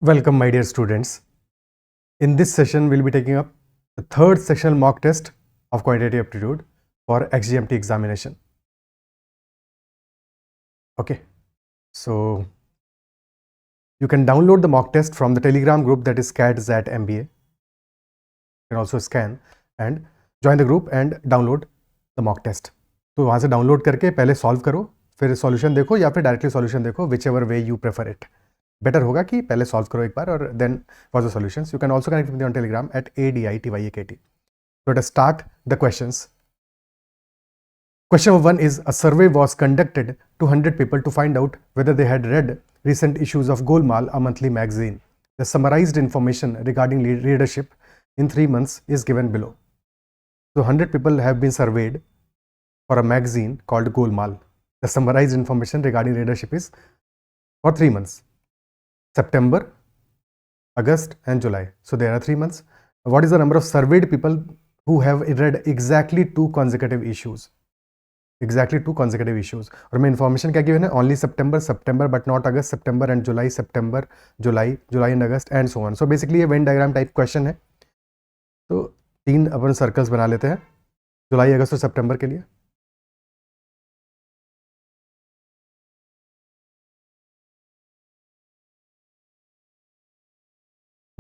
Welcome, my dear students. In this session, we'll be taking up the third sectional mock test of quantitative aptitude for XGMT examination. Okay, so you can download the mock test from the Telegram group that is CAT-XAT-MBA. You can also scan and join the group and download the mock test. तो वहाँ से download करके पहले solve करो, फिर solution देखो या फिर डायरेक्टली सॉल्यूशन देखो, which ever way you prefer it. Better होगा कि पहले सॉल्व करो एक बार और then watch the solutions. You can also connect with me on Telegram at ADITYAKT. So let us start the questions. Question number 1 is, a survey was conducted to 100 people to find out whether they had read recent issues of Golmaal, a monthly magazine. The summarized information regarding readership in 3 months is given below. So 100 people have been surveyed for a magazine called Golmaal. The summarized information regarding readership is for 3 months. September, August and July. So there are 3 months. What is the number of surveyed people who have read exactly 2 consecutive issues? Exactly 2 consecutive issues. और मैं information क्या given है? Only September, September but not August, September and July, September, July, July and August and so on. So basically ये Venn diagram type question है. तो 3 अपन circles बना लेते हैं जुलाई, अगस्त और सितंबर के लिए.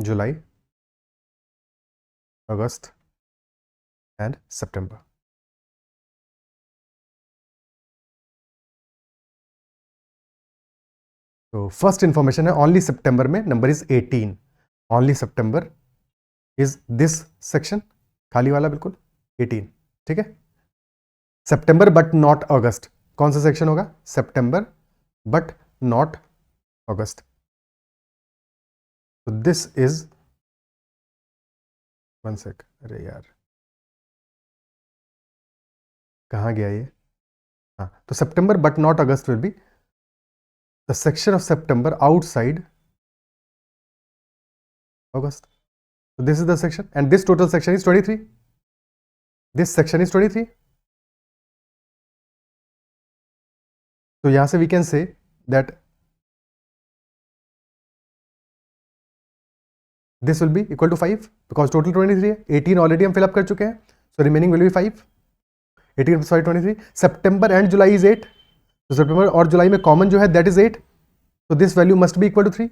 July, August and September. तो फर्स्ट इंफॉर्मेशन है ओनली सितंबर में number is 18. Only September is this section, खाली वाला बिल्कुल 18. ठीक है. सितंबर बट नॉट अगस्त, कौन सा सेक्शन होगा? सितंबर बट नॉट अगस्त. तो दिस इज, वन सेक, अरे यार कहाँ गया ये? हाँ, तो September but not August will be the section of September outside August. So this is the section and this total section is 23. This section is 23. So यहाँ से we can say that this will be equal to 5 because total 23 है. 18 already हम fill up कर चुके हैं. So remaining will be 5. 18 plus 5 23. September and July is 8. तो सितंबर और जुलाई में कॉमन जो है दैट इज 8. तो this value must be equal to 3.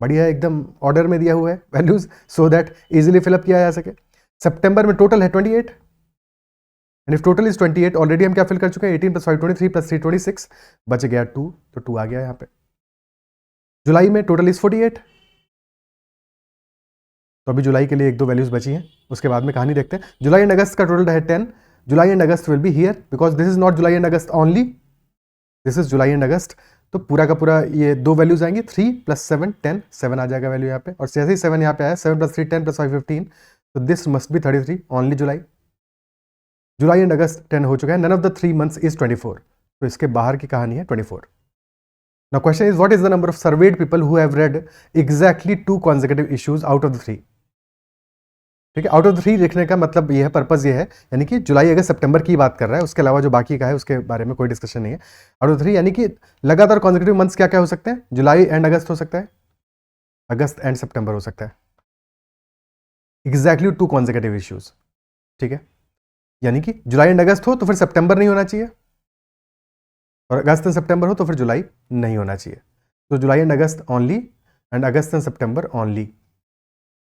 बढ़िया है, एकदम ऑर्डर में दिया हुआ है values so that easily fill up किया जा सके. सितंबर में टोटल है 28 and if total is 28 already हम क्या फिल कर चुके हैं? 18 प्लस 5 23 प्लस 3 26, बच गया 2, तो 2 आ गया यहाँ पे. जुलाई में टोटल इज 48. तो अभी जुलाई के लिए 1-2 वैल्यूज बची हैं, उसके बाद में कहानी देखते हैं. जुलाई एंड अगस्त का टोटल है 10. July and August will be here because this is not July and August only, this is July and August. तो पूरा का पूरा ये 2 वैल्यूज आएंगे. 3 प्लस 7 10, 7 आ जाएगा वैल्यू यहाँ पे. और जैसे ही 7 यहाँ पे आया, 7 प्लस 3 10 प्लस 5 15. तो this must be 33 only July. July and August 10 हो चुका है. None of the 3 months is 24. तो इसके बाहर की कहानी है 24. Now question is what is the number of surveyed people who have read exactly 2 consecutive issues out of the 3. ठीक है, आउट ऑफ द 3 लिखने का मतलब ये है, पर्पस ये है, यानी कि जुलाई अगस्त सितंबर की बात कर रहा है, उसके अलावा जो बाकी का है उसके बारे में कोई डिस्कशन नहीं है. आउट ऑफ द 3 यानी कि लगातार कॉन्सेक्यूटिव मंथ्स क्या क्या हो सकते हैं? जुलाई एंड अगस्त हो सकता है, अगस्त एंड सितंबर हो सकता है. Exactly 2 consecutive issues. ठीक है, यानी कि जुलाई एंड अगस्त हो तो फिर सितंबर नहीं होना चाहिए, और अगस्त एंड सितंबर हो तो फिर जुलाई नहीं होना चाहिए. तो July and August only and August and September only.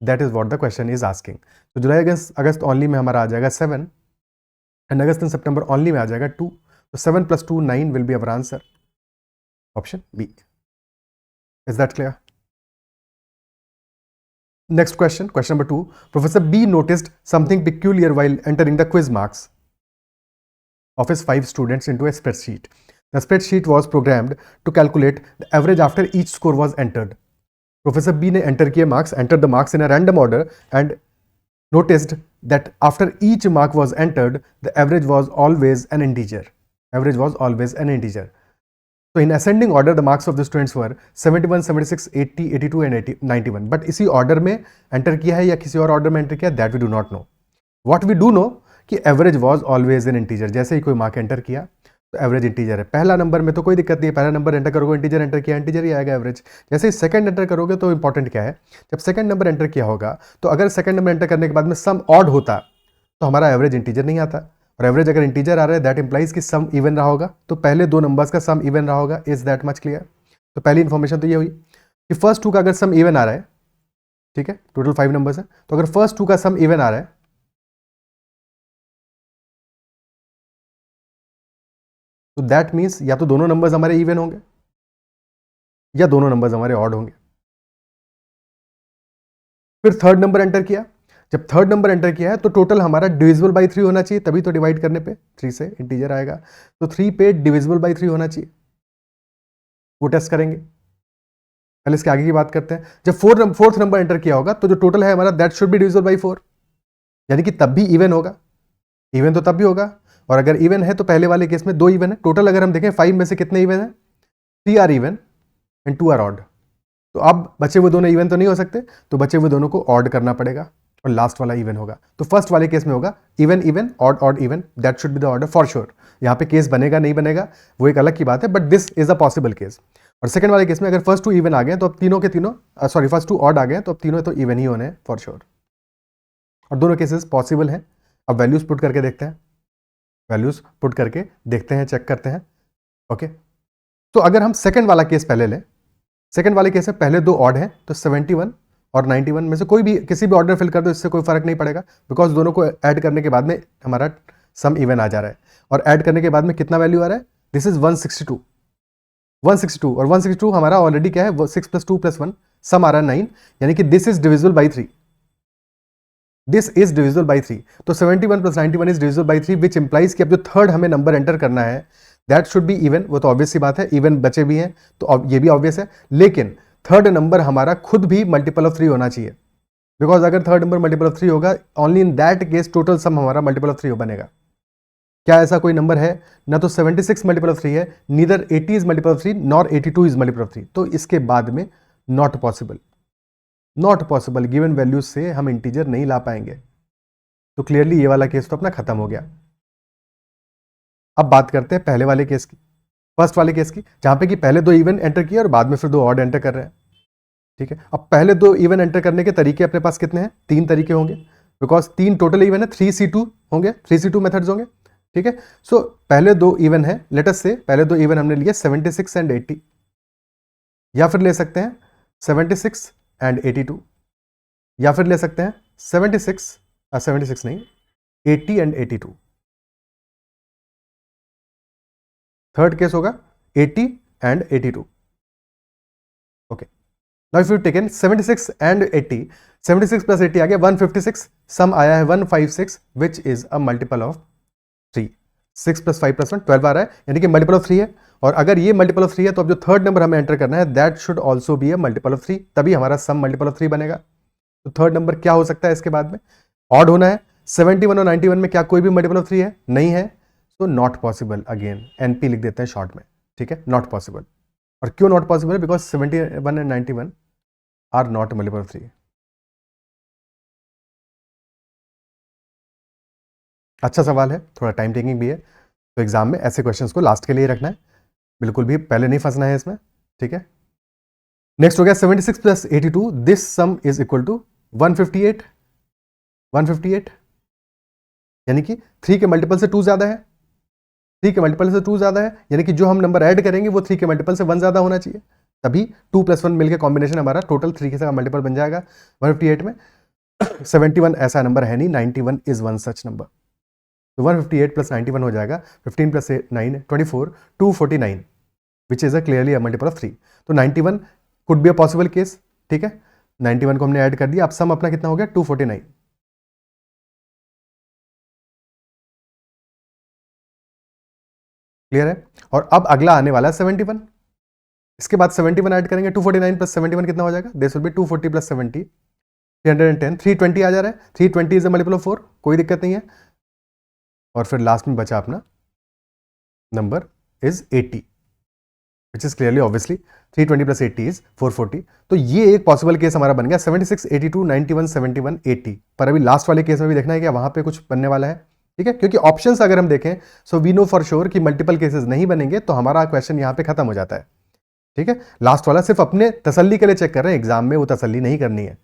That is what the question is asking. तो जुलाई अगस्त ओनली में हमारा आ जाएगा 7 and August and September only में आ जाएगा 2. तो 7 plus 2 9 will be our answer. Option B. Is that clear? Next question, question number 2. Professor B noticed something peculiar while entering the quiz marks of his 5 students into a spreadsheet. The spreadsheet was programmed to calculate the average after each score was entered. Professor B ने enter किए marks, entered the marks in a random order and noticed that after each mark was entered, the average was always an integer. Average was always an integer. So in ascending order, the marks of the students were 71, 76, 80, 82 and 91. But इसी order में enter किया है या किसी और order में enter किया, that we do not know. What we do know कि average was always an integer. जैसे ही कोई मार्क एंटर किया तो एवरेज इंटीजर है। पहला नंबर में तो कोई दिक्कत नहीं है, पहला नंबर एंटर करोगे, इंटीजर एंटर किया, इंटीजर ही आएगा एवरेज। जैसे ही सेकंड एंटर करोगे तो इंपॉर्टेंट क्या है, जब सेकंड नंबर एंटर किया होगा तो अगर सेकंड नंबर एंटर करने के बाद में सम ऑड होता तो हमारा एवरेज इंटीजर नहीं आता, और एवरेज अगर इंटीजर आ रहा है दैट इंप्लाइज कि सम इवन रहा होगा, तो पहले दो नंबर्स का सम इवन रहा होगा। Is that much clear? तो पहली इंफॉर्मेशन तो ये हुई कि फर्स्ट टू का अगर सम इवन आ रहा है, ठीक है, टोटल 5 नंबर्स है, तो अगर फर्स्ट टू का सम इवन आ रहा है तो दैट मीन्स या तो दोनों नंबर्स हमारे इवन होंगे या दोनों नंबर्स हमारे ऑड होंगे। फिर थर्ड नंबर एंटर किया, जब थर्ड नंबर एंटर किया है तो टोटल हमारा डिविजिबल बाई 3 होना चाहिए, तभी तो डिवाइड करने पे 3 से इंटीजर आएगा, तो 3 पे डिविजिबल बाई 3 होना चाहिए। वो टेस्ट करेंगे, पहले इसके आगे की बात करते हैं। जब फोर्थ नंबर एंटर किया होगा तो जो टोटल है हमारा that should be divisible by 4, यानी कि तब भी इवन होगा। इवन तो तब भी होगा, और अगर इवन है तो पहले वाले केस में 2 इवन है। टोटल अगर हम देखें 5 में से कितने इवन है, 3 are even and 2 are odd. तो अब बचे हुए दोनों इवन तो नहीं हो सकते, तो बचे हुए दोनों को ऑड करना पड़ेगा और लास्ट वाला इवन होगा। तो फर्स्ट वाले केस में होगा even even odd odd even, that should be the order for sure. यहाँ पे केस बनेगा नहीं बनेगा वो एक अलग की बात है, but this is a possible case. और सेकंड वाले केस में अगर फर्स्ट 2 इवन आ गए तो अब तीनों के तीनों फर्स्ट 2 ऑड आ गए तो अब तीनों तो इवन ही होने हैं फॉर श्योर। और दोनों केसेस पॉसिबल हैं। अब वैल्यूज पुट करके देखते हैं, वैल्यूज पुट करके देखते हैं, चेक करते हैं। ओके, तो अगर हम सेकंड वाला केस पहले लें, सेकंड वाले केस में पहले 2 ऑड हैं, तो 71 और 91 में से कोई भी किसी भी ऑर्डर फिल कर दो, इससे कोई फर्क नहीं पड़ेगा, बिकॉज दोनों को ऐड करने के बाद में हमारा सम इवन आ जा रहा है। और ऐड करने के बाद में कितना वैल्यू आ रहा है, दिस इज 162 और 162 हमारा ऑलरेडी क्या है, 6 + 2 + 1 सम आ रहा है 9, यानी कि this is divisible by 3, this is divisible by 3। तो 71 + 91 is divisible by 3, which implies कि अब जो थर्ड हमें नंबर एंटर करना है दैट शुड बी इवन। वो तो ऑब्वियस सी बात है, इवन बचे भी हैं तो ये भी ऑब्वियस है, लेकिन थर्ड नंबर हमारा खुद भी मल्टीपल ऑफ 3 होना चाहिए, बिकॉज अगर थर्ड नंबर मल्टीपल ऑफ 3 होगा only in that case total sum हमारा मल्टीपल ऑफ 3 बनेगा। क्या ऐसा कोई नंबर है? ना तो 76 मल्टीपल ऑफ 3 है, neither 80 is multiple of 3 nor 82 is multiple of 3, तो इसके बाद में not possible, not possible, given values से हम इंटीजर नहीं ला पाएंगे। तो क्लियरली ये वाला केस तो अपना खत्म हो गया। अब बात करते हैं पहले वाले केस की, फर्स्ट वाले केस की, जहां पे कि पहले 2 इवन एंटर किए और बाद में फिर 2 ऑड एंटर कर रहे हैं। ठीक है, अब पहले 2 इवन एंटर करने के तरीके अपने पास कितने हैं, 3 तरीके होंगे, बिकॉज 3 टोटल इवन है, 3C2 होंगे, 3C2 मेथड्स होंगे। ठीक है, सो पहले 2 इवन है, लेट अस से पहले 2 इवन हमने लिए 76 एंड 80, या फिर ले सकते हैं 76 एंड 82, या फिर ले सकते हैं 76 नहीं 80 एंड 82। थर्ड केस होगा 80 and 82। Okay, now if you taken 76 and 80, 76 + 80 आ गया 156, सम आया है 156 विच इज अ मल्टीपल ऑफ 3। 6 + 5 + 1 12 आ रहा है, यानी कि मल्टीपल ऑफ 3 है। और अगर ये मल्टीपल ऑफ 3 है तो अब जो थर्ड नंबर हमें एंटर करना है that should also be a multiple of 3, तभी हमारा सम मल्टीपल ऑफ 3 बनेगा। तो थर्ड नंबर क्या हो सकता है इसके बाद में, ऑड होना है। 71 और 91 में क्या कोई भी मल्टीपल ऑफ 3 है? नहीं है, तो नॉट पॉसिबल, अगेन NP लिख देते हैं शॉर्ट में। ठीक है, नॉट पॉसिबल। और क्यों नॉट पॉसिबल है? Because 71 and 91 are not multiple of 3। अच्छा सवाल है, थोड़ा टाइम टेकिंग भी है, तो एग्जाम में ऐसे क्वेश्चंस को लास्ट के लिए रखना है, बिल्कुल भी पहले नहीं फंसना है इसमें। ठीक है, नेक्स्ट हो गया 76 + 82, this sum is equal to 158, 158, यानी कि 3 के मल्टीपल से 2 ज्यादा है, 3 के मल्टीपल से 2 ज्यादा है, यानी कि जो हम नंबर ऐड करेंगे वो 3 के मल्टीपल से 1 ज्यादा होना चाहिए, तभी 2 + 1 मिलकर कॉम्बिनेशन हमारा टोटल 3 का मल्टीपल बन जाएगा 158 में। 71 ऐसा नंबर है नहीं, 91 इज वन सच नंबर। तो 158 + 91 हो जाएगा 15 + 9 24, 249 विच is a clearly a multiple of 3। तो 91 could be a possible case. ठीक है, 91 को हमने ऐड कर दिया, अब सम अपना कितना हो गया 249। क्लियर है, और अब अगला आने वाला है 71, इसके बाद 71 ऐड करेंगे, 249 + 71 कितना हो जाएगा, दिस विल बी 240 + 70 310, 320 आ जा रहा है, 320 इज अ मल्टीपल ऑफ 4, कोई दिक्कत नहीं है। और फिर लास्ट में बचा अपना number is 80 which is clearly obviously 320 + 80 is 440। तो ये एक पॉसिबल केस हमारा बन गया 76, 82, 91, 71, 80। पर अभी लास्ट वाले केस में भी देखना है कि वहां पे कुछ बनने वाला है ठीक है, क्योंकि ऑप्शंस अगर हम देखें so we know for sure कि मल्टीपल केसेस नहीं बनेंगे, तो हमारा क्वेश्चन यहाँ पे खत्म हो जाता है। ठीक है, लास्ट वाला सिर्फ अपने तसल्ली के लिए चेक कर रहे हैं, एग्जाम में वो तसल्ली नहीं करनी है।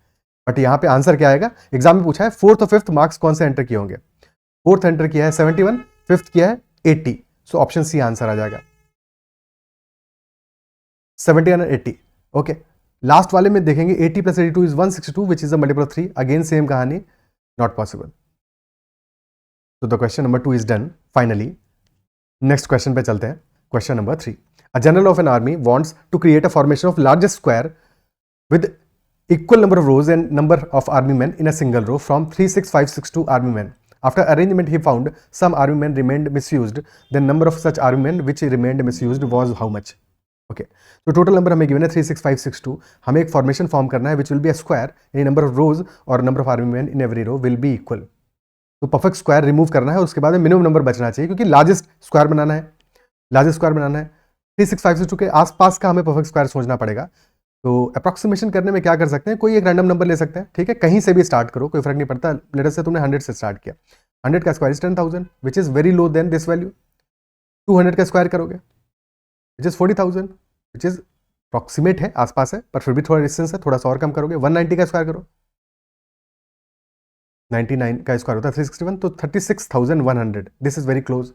बट यहाँ पे आंसर क्या आएगा, एग्जाम में पूछा है फोर्थ और फिफ्थ मार्क्स कौन से एंटर किए होंगे। फोर्थ एंटर किया है 71, फिफ्थ किया है 80, सो ऑप्शन सी आंसर आ जाएगा 71 और 80। ओके, लास्ट वाले में देखेंगे 80 plus 82 is 162 which is a multiple of 3, again same कहानी, नॉट पॉसिबल। तो the question number 2 is done finally. Next question पे चलते हैं, question number 3। A general of an army wants to create a formation of largest square with equal number of rows and number of army men in a single row from 36562 army men. After arrangement he found some army men remained misused. The number of such army men which remained misused was how much? Okay, तो total number हमें given है 36562। हमें एक formation form करना है which will be a square, यानी number of rows और number of army man in every row will be equal. तो परफेक्ट स्क्वायर रिमूव करना है और उसके बाद में मिनिमम नंबर बचना चाहिए, क्योंकि लार्जेस्ट स्क्वायर बनाना है, लार्जेस्ट स्क्वायर बनाना है। 36562 के आसपास का हमें परफेक्ट स्क्वायर सोचना पड़ेगा। तो अप्रॉक्सीमेशन करने में क्या कर सकते हैं, कोई एक रैंडम नंबर ले सकते हैं। ठीक है, कहीं से भी स्टार्ट करो, कोई फर्क नहीं पड़ता। लेट अस से तुमने 100 से स्टार्ट किया, 100 का square is 10,000 which is very low than this value. 200 का स्क्वायर करोगे which is 40,000 which is approximate है, आसपास है, पर फिर भी थोड़ा डिस्टेंस है, थोड़ा सा और कम करोगे। 190 का स्क्वायर करो, 99 का स्क्वायर होता है 361, तो 36,100, this is very close.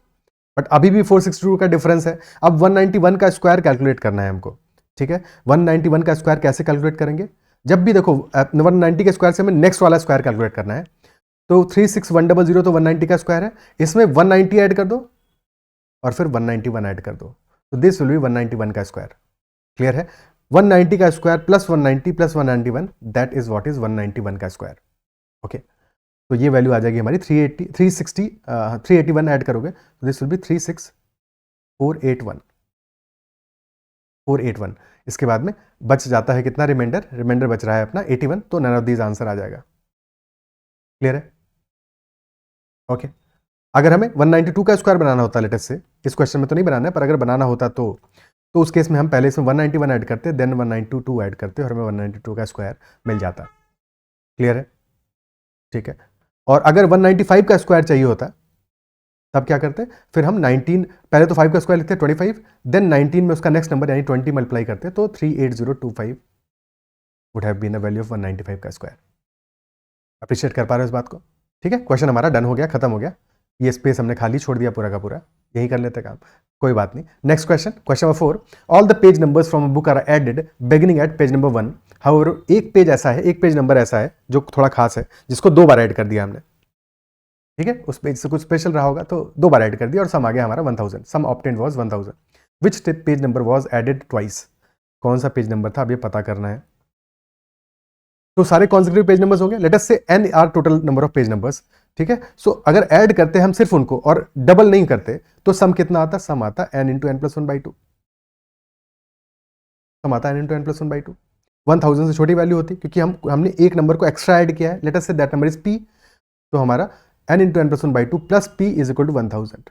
But अभी भी 462 का डिफरेंस है। अब 191 का स्क्वायर कैलकुलेट करना है हमको। ठीक है, 191 का स्क्वायर कैसे कैलकुलेट करेंगे, जब भी देखो 190 के स्क्वायर से हमें नेक्स्ट वाला स्क्वायर कैलकुलेट करना है। तो 36100 तो 190 का स्क्वायर है, इसमें 190 ऐड कर दो और फिर 191 ऐड कर दो, तो दिस विल बी 191 का स्क्वायर। क्लियर है, 190 का square plus 190 plus 191 that is what is 191 का स्क्वायर। ओके, तो ये वैल्यू आ जाएगी हमारी 381 ऐड करोगे तो दिस विल बी 36481। इसके बाद में बच जाता है कितना, रिमाइंडर बच रहा है अपना 81, तो नन ऑफ दीज आंसर आ जाएगा। क्लियर है, ओके। अगर हमें 192 का स्क्वायर बनाना होता लेटेस्ट से, इस क्वेश्चन में तो नहीं बनाना है, पर अगर बनाना होता तो उस केस में हम पहले इसमें 191 ऐड करते, देन 192 ऐड करते और हमें 192 का स्क्वायर मिल जाता। क्लियर है, ठीक है। और अगर 195 का स्क्वायर चाहिए होता तब क्या करते, फिर हम 19, पहले तो 5 का स्क्वायर लिखते 25, देन 19 में उसका नेक्स्ट नंबर यानी 20 मल्टीप्लाई करते, तो 38025 would have been the value of 195 का स्क्वायर। अप्रिशिएट कर पा रहे हो इस बात को? ठीक है, क्वेश्चन हमारा डन हो गया, खत्म हो गया। ये स्पेस हमने खाली छोड़ दिया पूरा का पूरा, यही कर लेते काम, कोई बात नहीं। Next question, question number 4। All the page numbers from a book are added beginning at page number 1। However एक पेज ऐसा है, एक पेज नंबर ऐसा है जो थोड़ा खास है, जिसको 2 बार ऐड कर दिया हमने। ठीक है, उस पेज से कुछ स्पेशल रहा होगा तो 2 बार ऐड कर दिया और सम आ गया हमारा 1000। Sum obtained was 1000। Which page number was added twice? कौन सा पेज नंबर था, अब ये पता करना है। तो सारे कॉन्सेक्यूटिव पेज नंबर्स होंगे, let us say n are total number of page numbers. ठीक है, सो अगर ऐड करते हम सिर्फ उनको और डबल नहीं करते तो सम कितना आता, सम आता n इंटू एन प्लस 1/2, सम आता n इंटू एन प्लस 1/2। 1000 से छोटी वैल्यू होती, क्योंकि हमने एक नंबर को एक्स्ट्रा ऐड किया है, late us say that number is p, तो हमारा n into n plus 1/2 plus p is equal to 1000।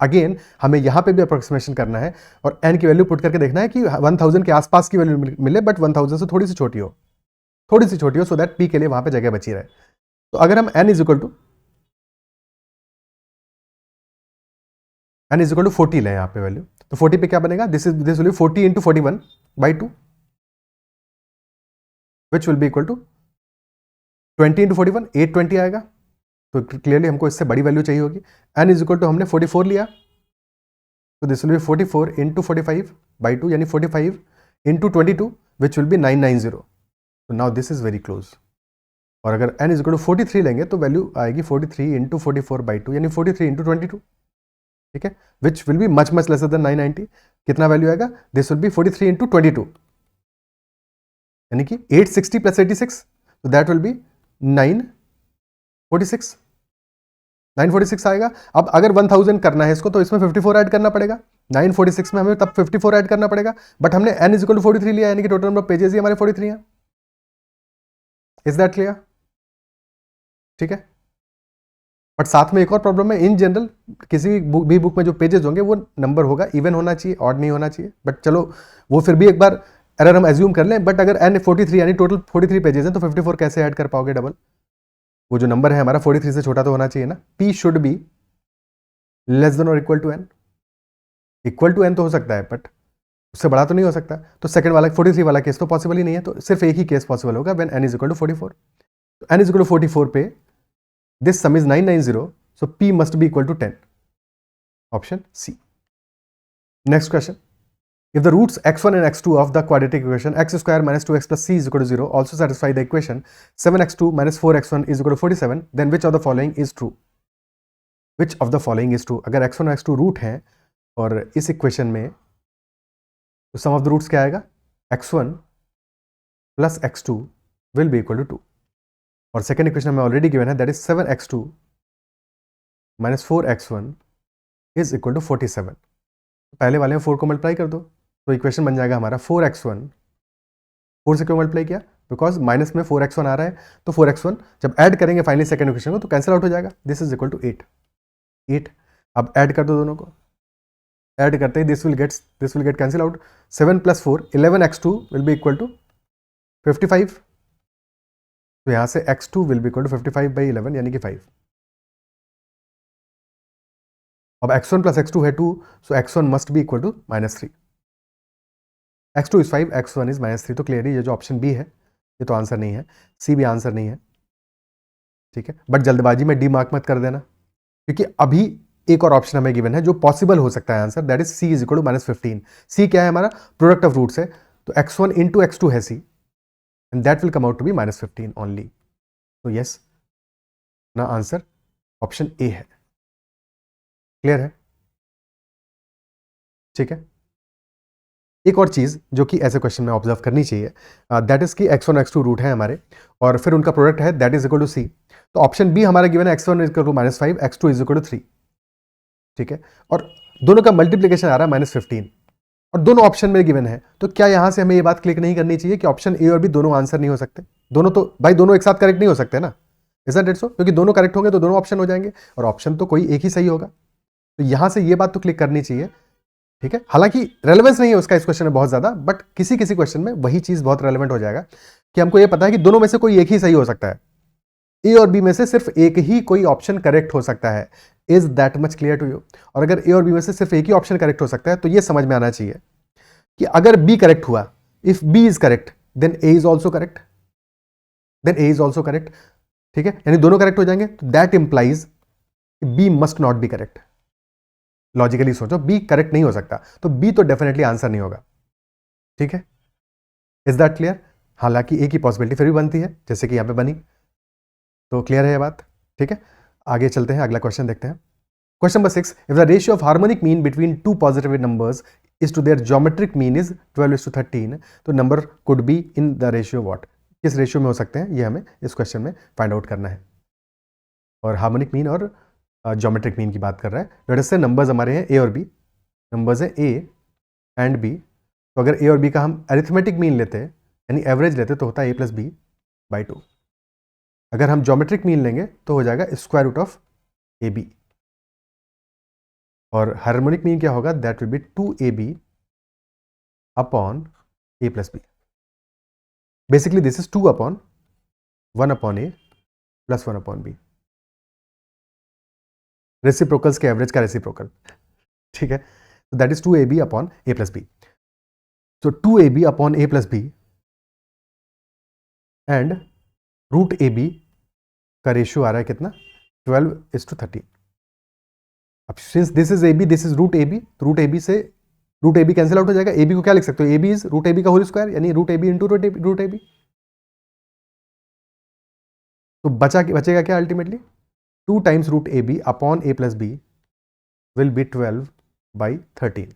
Again हमें यहां पे भी अप्रोक्सीमेशन करना है और n की वैल्यू पुट करके देखना है कि 1000 के आसपास की वैल्यू मिले, बट 1000 से थोड़ी सी छोटी हो, सो दैट p के लिए वहां पे जगह बची रहे। तो अगर हम n इज इक्वल टू 40 लें यहाँ पे वैल्यू, तो 40 पे क्या बनेगा, this will be 40 into 41/2 which will be equal to 20 into 41, 820 आएगा। तो क्लियरली हमको इससे बड़ी वैल्यू चाहिए होगी। n इज इक्वल टू हमने 44 लिया, तो दिस विल बी 44 इंटू 45/2 यानी 45 इंटू 22 विच विल बी 990। तो now this is very close. और अगर n इज इक्वल टू 43 लेंगे तो वैल्यू आएगी 43 इंटू 44/2 यानी 43 इंटू 22। ठीक है, which will be much lesser than 990। कितना वैल्यू आएगा, दिस विल बी 43 इंटू 22 यानी कि 860 प्लस 86, तो दैट विल बी 946 आएगा। अब अगर 1000 करना है इसको तो इसमें 54 ऐड करना पड़ेगा, 946 में हमें तब 54 ऐड करना पड़ेगा, बट हमने n इज इक्वल टू 43 लिया यानी कि टोटल नंबर ऑफ पेजेस ही हमारे 43 हैं। Is that clear? ठीक है, बट साथ में एक और प्रॉब्लम है, इन जनरल किसी भी बुक में जो पेजेस होंगे वो नंबर होगा, इवन होना चाहिए, ऑड नहीं होना चाहिए। बट चलो वो फिर भी एक बार एरर हम एज्यूम कर लें, बट अगर n 43 यानी टोटल 43 पेजेस हैं तो 54 कैसे ऐड कर पाओगे डबल, वो जो नंबर है हमारा 43 से छोटा तो होना चाहिए ना, p should be less than और equal to n। Equal to n तो हो सकता है बट उससे बड़ा तो नहीं हो सकता। तो सेकंड वाला 43 वाला केस तो पॉसिबल ही नहीं है, तो सिर्फ एक ही केस पॉसिबल होगा when n is equal to 44। तो n इज इक्वल टू 44 पे this sum is 990, so p must be equal to 10, option C. Next question, if the roots x1 and x2 of the quadratic equation x square minus 2x plus c is equal to 0 also satisfy the equation 7x2 minus 4x1 is equal to 47, then which of the following is true? Which of the following is true? अगर x1 और x2 root हैं और इस equation में, तो सम of the roots क्या आएगा, x1 plus x2 will be equal to 2, और सेकेंड इक्वेशन में ऑलरेडी गिवन है, that is 7x2 minus 4x1 is equal to 47। पहले वाले में 4 को मल्टीप्लाई कर दो, तो इक्वेशन बन जाएगा हमारा 4x1, 4 से क्यों मल्टीप्लाई किया, बिकॉज माइनस में 4x1 आ रहा है, तो 4x1 जब ऐड करेंगे फाइनली सेकंड इक्वेशन को तो कैंसिल आउट हो जाएगा, दिस इज इक्वल टू 8। अब ऐड कर दो दोनों को, ऐड करते ही this will get cancel out, 7 plus 4 11x2 will be equal to 55, तो यहां से x2 will be equal to 55 by 11 यानी कि 5। अब x1 प्लस x2 है 2, so x1 must be equal to -3, x2 is 5, x1 is -3। तो क्लियरली ये जो ऑप्शन बी है ये तो आंसर नहीं है, सी भी आंसर नहीं है, ठीक है। बट जल्दबाजी में डी मार्क मत कर देना, क्योंकि अभी एक और ऑप्शन हमें गिवन है जो पॉसिबल हो सकता है answer, that is C is equal to -15। C क्या है हमारा, प्रोडक्ट ऑफ रूट्स है, तो x1 इंटू x2 है C, and that will come out to be -15 only. तो यस ना, आंसर ऑप्शन ए है। क्लियर है, ठीक है। एक और चीज जो कि ऐसे क्वेश्चन में ऑब्जर्व करनी चाहिए, दैट इज कि x1 और x2 रूट है हमारे और फिर उनका प्रोडक्ट है, that is equal to c. तो ऑप्शन बी हमारा गिवन है x1 is equal to -5, x2 is equal to 3, ठीक है, और दोनों का मल्टीप्लीकेशन आ रहा है -15 और दोनों ऑप्शन में गिवन है। तो क्या यहां से हमें ये बात क्लिक नहीं करनी चाहिए कि ऑप्शन ए और बी दोनों आंसर नहीं हो सकते? दोनों तो भाई दोनों एक साथ करेक्ट नहीं हो सकते ना, इज़न्ट इट सो? क्योंकि दोनों करेक्ट होंगे तो दोनों ऑप्शन हो जाएंगे और ऑप्शन तो कोई एक ही सही होगा। तो यहां से ये बात तो क्लिक करनी चाहिए, ठीक है। हालांकि रेलेवेंस नहीं है उसका इस क्वेश्चन में बहुत ज्यादा, बट किसी किसी क्वेश्चन में वही चीज बहुत रेलेवेंट हो जाएगा कि हमको ये पता है कि दोनों में से कोई एक ही सही हो सकता है, ए और बी में से सिर्फ एक ही कोई ऑप्शन करेक्ट हो सकता है। Is that much clear to you? और अगर ए और बी में से सिर्फ एक ही ऑप्शन करेक्ट हो सकता है तो ये समझ में आना चाहिए कि अगर बी करेक्ट हुआ, if B is correct then A is also correct, then A is also correct, ठीक है, यानी दोनों करेक्ट हो जाएंगे। तो that implies B must not be correct. Logically सोचो, बी करेक्ट नहीं हो सकता, तो बी तो डेफिनेटली आंसर नहीं होगा, ठीक है। Is that clear? हालांकि एक ही पॉसिबिलिटी फिर भी बनती है, जैसे कि यहां पे बनी। तो क्लियर है ये बात, ठीक है। आगे चलते हैं, अगला क्वेश्चन देखते हैं। Question number 6, if the ratio of harmonic mean between two positive numbers is to their geometric mean is 12:13, तो number could be in the ratio what? किस रेशियो में हो सकते हैं, ये हमें इस क्वेश्चन में फाइंड आउट करना है। और हार्मोनिक मीन और ज्योमेट्रिक मीन की बात कर रहा है। लेट अस से नंबर्स हमारे हैं ए और बी, नंबर्स हैं ए एंड बी। तो अगर ए और बी का हम अरिथमेटिक मीन लेते हैं यानी एवरेज लेते तो होता है a+b/2। अगर हम ज्योमेट्रिक मीन लेंगे तो हो जाएगा स्क्वायर रूट ऑफ ab, और हार्मोनिक मीन क्या होगा, that will B 2ab upon a+b। Basically this is 2 upon 1 upon a plus 1 upon b, reciprocals के एवरेज का रेसिप्रोकल, ठीक है। तो that is 2ab upon a+b। तो 2ab upon a+b and root ab का ratio आ रहा है कितना, 12:13। अब since this is ab, this is root ab, तो रूट ab से रूट ab कैंसिल आउट हो जाएगा। ab को क्या लिख सकते हो, ab इज रूट ab का होल स्क्वायर, यानी root ab into root ab। तो बचेगा क्या ultimately, 2 times root ab upon a+b will be 12/13।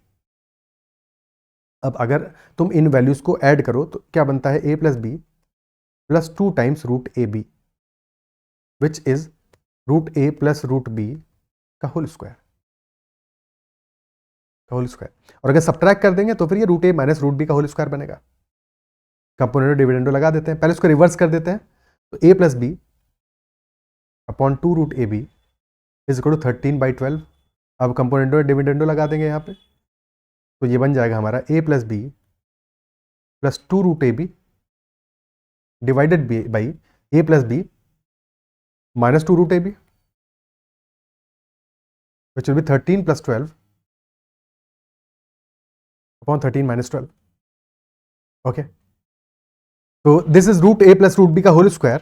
अब अगर तुम इन वैल्यूज को ऐड करो तो क्या बनता है, a+b plus 2 times root ab which is root a plus root b का होल स्क्वायर, और अगर सब्ट्रैक्ट कर देंगे तो फिर ये root a minus root b का होल स्क्वायर बनेगा। कंपोनेंटो डिविडेंडो लगा देते हैं, पहले उसको रिवर्स कर देते हैं, तो a+b upon 2 root ab is equal to 13/12। अब कंपोनेंटो डिविडेंडो लगा देंगे यहाँ पे, तो ये बन जाएगा हमारा a+b plus 2 root ab divided by a+b minus 2 root AB, which will be 13 plus 12 upon 13 minus 12. Okay. So this is root A plus root B का whole square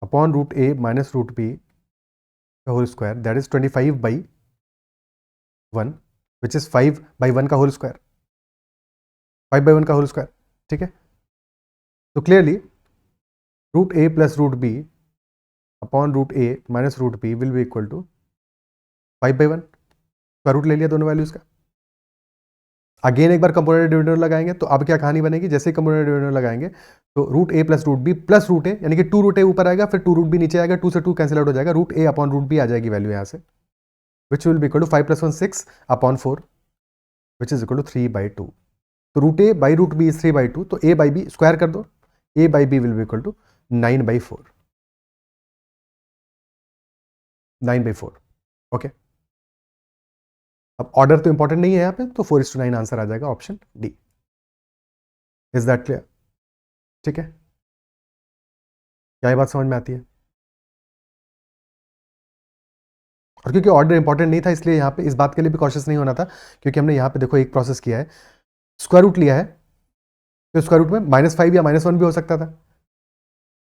upon root A minus root B का whole square, that is 25 by 1, which is 5 by 1 का whole square, 5 by 1 का whole square. ठीक है. So clearly root A plus root B upon root A minus root B will be equal to 5 by 1. Square root ले लिया दोनों values का. Again एक बार component dividend लगाएंगे तो अब क्या कहानी बनेगी, जैसे ही कंपोनेंट डिविडेंड लगाएंगे तो root A plus root B plus root A, यानी कि 2 रूट ए ऊपर आएगा, फिर 2 रूट बी नीचे आएगा, 2 से 2 कैंसिल आउट हो जाएगा, root A upon root B आ जाएगी वैल्यू यहाँ से, which will be equal to 5 + 1 6 upon 4, which is equal to 3/2. तो root A by root B is 3/2, तो ए बाई बी स्क्वायर कर दो, A by B will be equal to 9/4. 9/4. Okay. अब order तो इंपॉर्टेंट नहीं है यहाँ पे, तो 4:9 आंसर आ जाएगा option D. Is that clear? ठीक है. क्या ये बात समझ में आती है? और क्योंकि ऑर्डर इंपॉर्टेंट नहीं था इसलिए यहाँ पे इस बात के लिए भी कॉशियस नहीं होना था, क्योंकि हमने यहाँ पे देखो एक प्रोसेस किया है, स्क्वायर रूट लिया है, तो स्क्वायर रूट में -5 या -1 भी हो सकता था.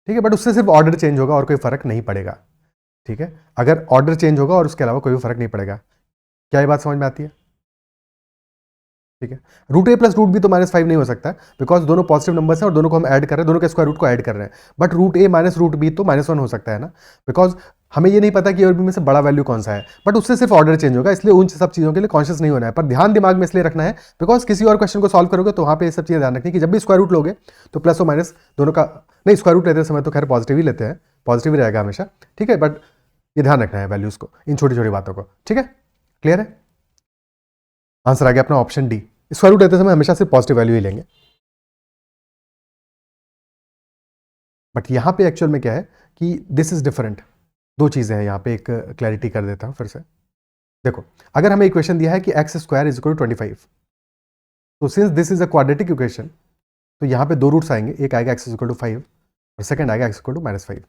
ठीक है. बट उससे सिर्फ ऑर्डर चेंज होगा और कोई फर्क नहीं पड़ेगा. ठीक है. अगर ऑर्डर चेंज होगा और उसके अलावा कोई भी फर्क नहीं पड़ेगा. क्या ये बात समझ में आती है? ठीक है. Root A plus root b तो -5 नहीं हो सकता, बिकॉज दोनों पॉजिटिव नंबर्स हैं और दोनों को हम ऐड कर रहे हैं, दोनों के स्क्वायर रूट को ऐड कर रहे हैं. But root a minus root b तो -1 हो सकता है ना, बिकॉज हमें ये नहीं पता कि ए और बी में से बड़ा वैल्यू कौन सा है, बट उससे सिर्फ ऑर्डर चेंज होगा, इसलिए उन सब चीज़ों के लिए कॉन्शियस नहीं होना है. पर ध्यान दिमाग में इसलिए रखना है बिकॉज किसी और क्वेश्चन को सॉल्व करोगे तो वहाँ पे ये सब चीज़ें ध्यान रखनी कि जब भी स्क्वायर रूट लोगे तो प्लस और माइनस दोनों का, नहीं स्क्वायर रूट लेते समय तो खैर पॉजिटिव ही लेते हैं, पॉजिटिव ही रहेगा हमेशा. ठीक है. बट ये ध्यान रखना है वैल्यूज को, इन छोटी छोटी बातों को. ठीक है. क्लियर है? आंसर आ गया अपना ऑप्शन डी. स्क्वायर रूट लेते समय हमेशा सिर्फ पॉजिटिव वैल्यू ही लेंगे. बट यहाँ पे एक्चुअल में क्या है कि दिस इज डिफरेंट. दो चीज़ें हैं यहाँ पे, एक क्लैरिटी कर देता हूँ फिर से. देखो, अगर हमें इक्वेशन दिया है कि x square is equal to 25, तो since this is a quadratic equation, तो यहाँ पे दो रूट्स आएंगे, एक आएगा x इक्वल टू 5 और सेकंड आएगा x इक्वल टू -5.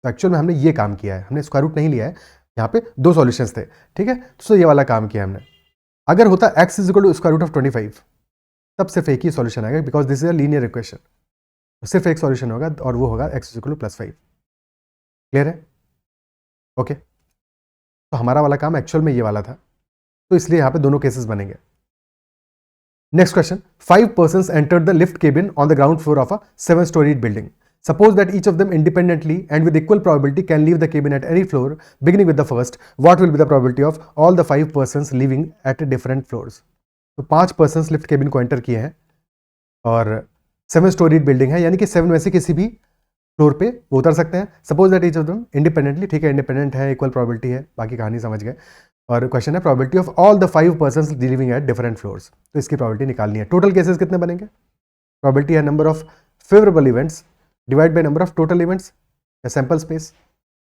तो एक्चुअल में हमने ये काम किया है, हमने स्क्वायर रूट नहीं लिया है, यहाँ पे दो सॉल्यूशंस थे. ठीक है. तो ये वाला काम किया हमने. अगर होता x is equal to square root of 25, तब सिर्फ एक ही सॉल्यूशन आएगा, because this is a linear equation. सिर्फ एक सॉल्यूशन होगा और वो होगा x is equal to +5. Clear है? ओके. तो हमारा वाला काम एक्चुअल में ये वाला था, तो इसलिए यहाँ पे दोनों केसेस बनेंगे. Next question. 5 persons entered the lift cabin on the ground floor of a 7-storied building. Suppose that each of them independently and with equal probability can leave the cabin at any floor, beginning with the first. What will be the probability of all the 5 persons leaving at different floors? तो 5 persons lift cabin को enter किए हैं और 7-storied building है, यानी कि 7 में से किसी भी फ्लोर पे वो उतर सकते हैं. Suppose that each of them independently, ठीक है, इंडिपेंडेंट है, इक्वल प्रोबेबिलिटी है, बाकी कहानी समझ गए. और क्वेश्चन है probability of all the 5 persons living at different floors. तो इसकी प्रोबेबिलिटी निकालनी है. टोटल केसेस कितने बनेंगे? प्रोबेबिलिटी है number of favourable events divide by number of total events या सैंपल स्पेस.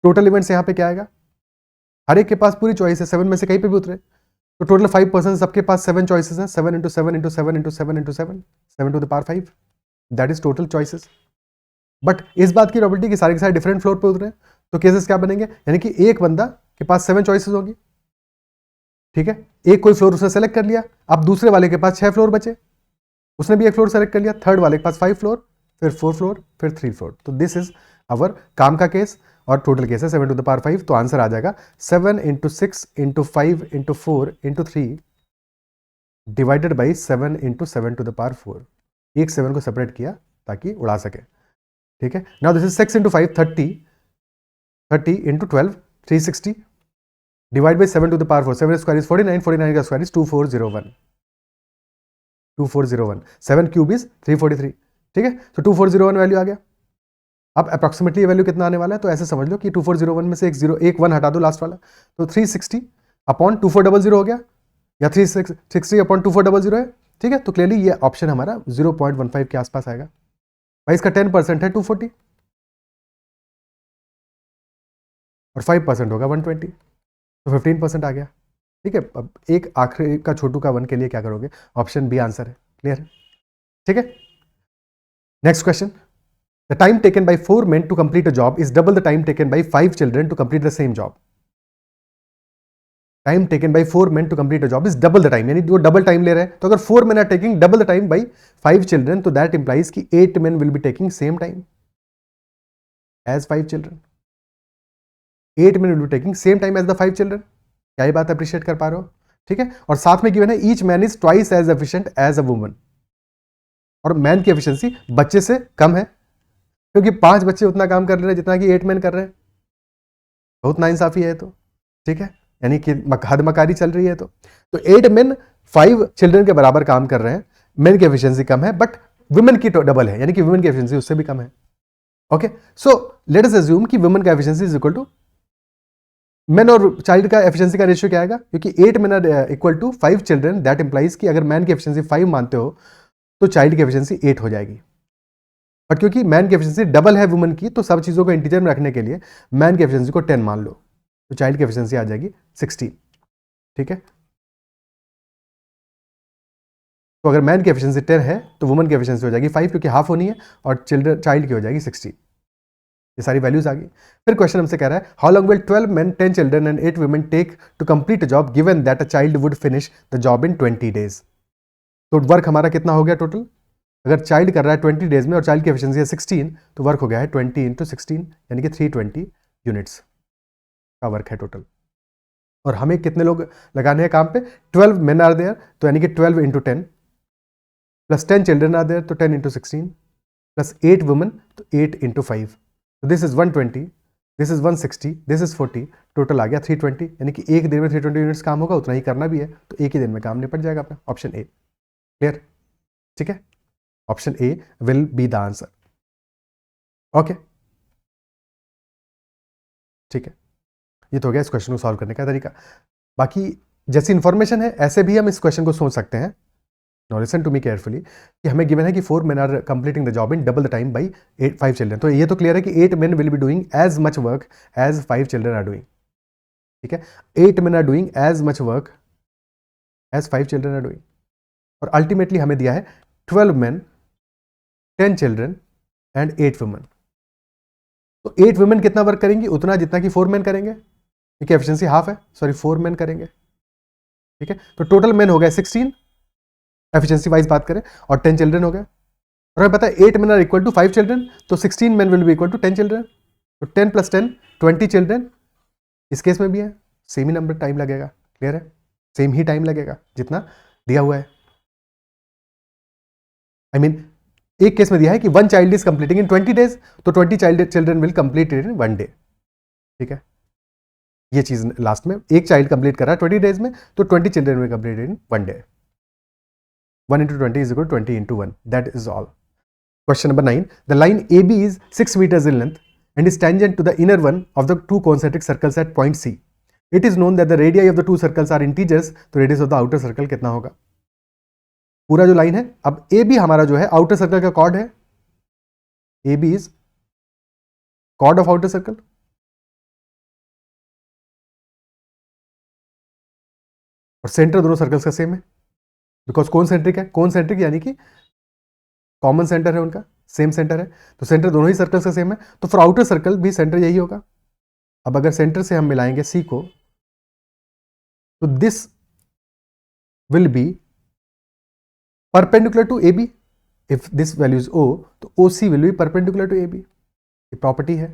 टोटल इवेंट्स यहाँ पे क्या आएगा? हर एक के पास पूरी चॉइस है, 7 में से कहीं पे भी उतरे, तो टोटल 5 पर्सन सबके पास 7 चॉइसेस हैं. 7 × 7 × 7 × 7 × 7 7 to the power 5, that is total choices. But इस बात की प्रोबेबिलिटी कि सारे के सारे डिफरेंट फ्लोर पे उतरे, तो केसेस क्या बनेंगे? यानी कि एक बंदा के पास 7 चॉइसेस होगी. ठीक है. एक कोई फ्लोर उसने सेलेक्ट कर लिया, अब दूसरे वाले के पास 6 फ्लोर बचे, उसने भी एक फ्लोर सेलेक्ट कर लिया, थर्ड वाले के पास 5 फ्लोर, फिर 4 फ्लोर, फिर 3 फ्लोर. तो दिस इज अवर काम का केस और टोटल केस है 7 to the power 5. तो आंसर आ जाएगा 7 × 6 × 5 × 4 × 3 divided by 7 × 7 to the power 4. एक 7 को सेपरेट किया ताकि उड़ा सके. ठीक है. Now this is 6 × 5 30 × 12 360 divide by 7 to the power 4. 7 square is 49, 49 का स्क्वायर इज 2401. 2401. 7 cube is 343. ठीक है. तो 2401 वैल्यू आ गया. अब अप्रॉक्सीमेटली वैल्यू कितना आने वाला है? तो ऐसे समझ लो कि 2401 में से एक 1 हटा दो लास्ट वाला, तो 360 अपॉन 2400 हो गया, या 360 अपॉन 2400 है. ठीक है. तो क्लियरली ये ऑप्शन हमारा 0.15 के आसपास आएगा. भाई इसका 10% है 240 और 5% होगा 120, तो 15% आ गया. ठीक है. अब एक आखिरी का छोटू का 1 के लिए क्या करोगे? ऑप्शन बी आंसर है. क्लियर है? ठीक है. Next question, the time taken by 4 men to complete a job is double the time taken by 5 children to complete the same job. Time taken by 4 men to complete a job is double the time, यानी वो double time ले रहे हैं. तो अगर 4 men are taking double the time by 5 children, तो that implies कि 8 men will be taking same time as 5 children. 8 men will be taking same time as the 5 children. क्या ये बात अप्रिशिएट कर पा रहे हो? ठीक है. और साथ में गिवन है each man is twice as efficient as a woman. और मैन की एफिशिएंसी बच्चे से कम है, क्योंकि 5 बच्चे उतना काम कर रहे हैं जितना कि 8 मैन कर रहे हैं. बहुत नाइंसाफी है तो. ठीक है, यानी कि हद मकारी चल रही है. तो 8 men 5 चिल्ड्रन के बराबर काम कर रहे हैं. मेन की एफिशिएंसी कम है, बट वुमेन की डबल है, यानी कि वुमेन की एफिशिएंसी उससे भी कम है. Okay, so let us assume कि वुमेन का efficiency is equal to man और चाइल्ड का एफिशिएंसी का रेशियो क्या आएगा, क्योंकि 8 men are equal to 5 children. That implies कि अगर मैन की एफिशिएंसी 5 मानते हो तो चाइल्ड की एफिशिएंसी 8 हो जाएगी. बट क्योंकि मैन की एफिशिएंसी डबल है वुमन की, तो सब चीज़ों को इंटीजर में रखने के लिए मैन की एफिशिएंसी को 10 मान लो, तो चाइल्ड की एफिशिएंसी आ जाएगी 16. ठीक है, तो अगर मैन की एफिशिएंसी 10 है तो वुमन की एफिशिएंसी हो जाएगी 5, क्योंकि हाफ होनी है, और चाइल्ड की हो जाएगी 60. ये सारी वैल्यूज आ गई. फिर क्वेश्चन हमसे कह रहा है how long will 12 men 10 children and 8 women take to complete a job given that a child would finish the job in 20 days. तो वर्क हमारा कितना हो गया टोटल? अगर चाइल्ड कर रहा है 20 डेज में और चाइल्ड की एफिशिएंसी है 16, तो वर्क हो गया है 20 × 16, यानी कि 320 यूनिट्स का वर्क है टोटल. और हमें कितने लोग लगाने हैं काम पे? 12 men आर देयर, तो यानी कि 12 × 10 प्लस 10 चिल्ड्रन आर देयर, तो 10 × 16 प्लस 8 वुमेन, तो 8 × 5. तो this is 120, this is 160, this is 40, total आ गया 320. यानी कि एक दिन में 320 यूनिट्स काम होगा, उतना ही करना भी है, तो एक ही दिन में काम निपट जाएगा अपना. Option A. क्लियर? ठीक है, option A will be the answer. Okay, ठीक है, ये तो हो गया इस क्वेश्चन को सॉल्व करने का तरीका. बाकी जैसी इंफॉर्मेशन है ऐसे भी हम इस क्वेश्चन को सोच सकते हैं. Now listen to me carefully, कि हमें गिवन है कि 4 men are completing the job in double the time by 5 children. तो ये तो क्लियर है कि 8 men will be doing as much work as 5 children are doing. ठीक है, 8 men are doing as much work as 5 children are doing. और ultimately हमें दिया है 12 men 10 चिल्ड्रन एंड 8 वुमेन. तो 8 वुमेन कितना वर्क करेंगी? उतना जितना कि 4 men करेंगे, क्योंकि एफिशिएंसी हाफ है. सॉरी, 4 men करेंगे. ठीक है, तो टोटल men हो गए 16 एफिशिएंसी वाइज बात करें, और 10 चिल्ड्रन हो गए. और हमें पता है 8 men are equal to 5 children, तो 16 men will be equal to 10 children. तो 10 + 10 20 चिल्ड्रन. इस केस में भी है सेम ही नंबर टाइम लगेगा. क्लियर है? सेम ही टाइम लगेगा जितना दिया हुआ है. आई मीन एक केस में दिया है कि 1 child is completing in 20 days, तो 20 children will complete in 1 day. ठीक है, ये चीज लास्ट में एक चाइल्ड कंप्लीट कर रहा है 20 days में, तो 20 children will complete in 1 day. 1 × 20 is equal to 20 × 1. That is all. Question number 9. The line AB is 6 meters in length and is tangent to the inner one of the two concentric circles at point C. It is known that the radii of the two circles are integers, तो radius of the outer circle कितना होगा? पूरा जो line है, अब AB हमारा जो है आउटर सर्कल का कॉर्ड है. AB is chord of outer circle. और सेंटर दोनों सर्कल्स का सेम है, बिकॉज कॉन्सेंट्रिक है. कॉन्सेंट्रिक यानी कि कॉमन सेंटर है उनका, सेम सेंटर है, तो सेंटर दोनों ही सर्कल्स का सेम है. तो फॉर आउटर सर्कल भी सेंटर यही होगा. अब अगर सेंटर से हम मिलाएंगे सी को, तो this will be perpendicular to A B. If this value is O, तो O C will be perpendicular to A B. ये प्रॉपर्टी है.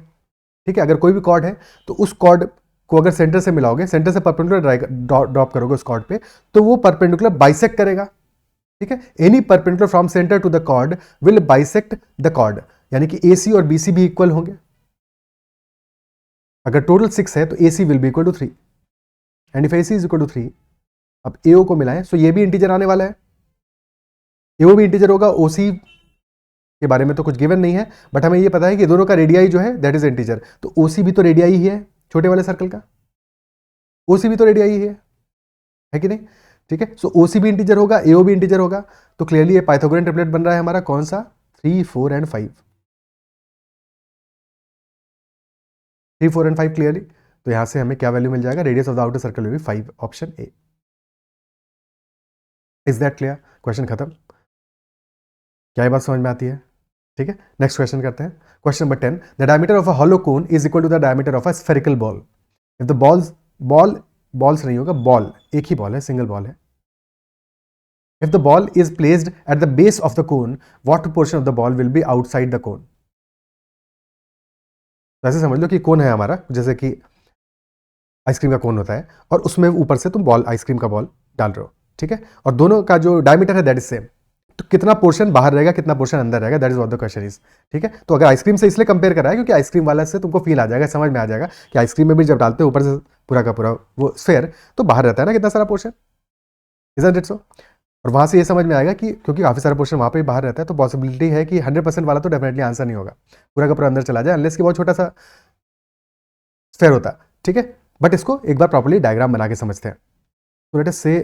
ठीक है, अगर कोई भी कॉर्ड है तो उस कॉर्ड को अगर सेंटर से मिलाओगे, सेंटर से परपेंडिकुलर ड्रॉप करोगे उस कॉर्ड पे, तो वो परपेंडिकुलर बाइसेक्ट करेगा. ठीक है, any perpendicular from centre to the chord will bisect the chord, यानी कि AC और BC भी इक्वल होंगे. अगर टोटल 6 है तो AC will be equal to 3, and if AC is equal to 3, अब AO को मिलाएं, सो ये भी इंटीजर आने वाला है, AO भी इंटीजर होगा. OC के बारे में तो कुछ गिवन नहीं है, बट हमें ये पता है कि दोनों का रेडियाई जो है दैट इज इंटीजर. तो OC भी तो रेडियाई ही है छोटे वाले सर्कल का, OC भी तो रेडियाई ही है कि नहीं? ठीक है, सो OC भी इंटीजर होगा, AO भी इंटीजर होगा. तो क्लियरली ये पाइथागोरियन ट्रिपलेट बन रहा है हमारा. कौन सा? 3, 4 एंड 5. 3, 4 and 5 clearly. तो यहां से हमें क्या वैल्यू मिल जाएगा? Radius of the outer circle will be 5. Option A. Is that clear? Question खत्म. क्या ये बात समझ में आती है? ठीक है, नेक्स्ट क्वेश्चन करते हैं। Question number 10, the diameter of a hollow cone is equal to the diameter of a spherical ball. If the balls नहीं होगा, बॉल एक ही बॉल है, सिंगल बॉल है। If the ball is placed at the base of the cone, what portion of the ball will be outside the cone. ऐसे समझ लो कि कोन है हमारा, जैसे कि आइसक्रीम का कोन होता है, और उसमें ऊपर से तुम बॉल, आइसक्रीम का बॉल डाल रहे हो, ठीक है, और दोनों का जो डायमीटर है दैट इज सेम। तो कितना पोर्शन बाहर रहेगा, कितना पोर्शन अंदर रहेगा, that is what the question is. ठीक है, तो अगर आइसक्रीम से इसलिए कंपेयर करा है क्योंकि आइसक्रीम वाला से तुमको फील आ जाएगा, समझ में आ जाएगा कि आइसक्रीम में भी जब डालते हो ऊपर से पूरा का पूरा वो स्फेयर, तो बाहर रहता है ना कितना सारा पोर्शन, इजंट इट सो। और वहां से ये समझ में आएगा कि क्योंकि काफी सारा पोर्शन वहां पे बाहर रहता है, तो पॉसिबिलिटी है कि 100% वाला तो डेफिनेटली आंसर नहीं होगा, पूरा का पूरा अंदर चला जाए, अनलेस कि बहुत छोटा सा स्फेयर होता है। ठीक है, बट इसको एक बार प्रॉपर्ली डायग्राम बना के समझते हैं। तो लेट अस से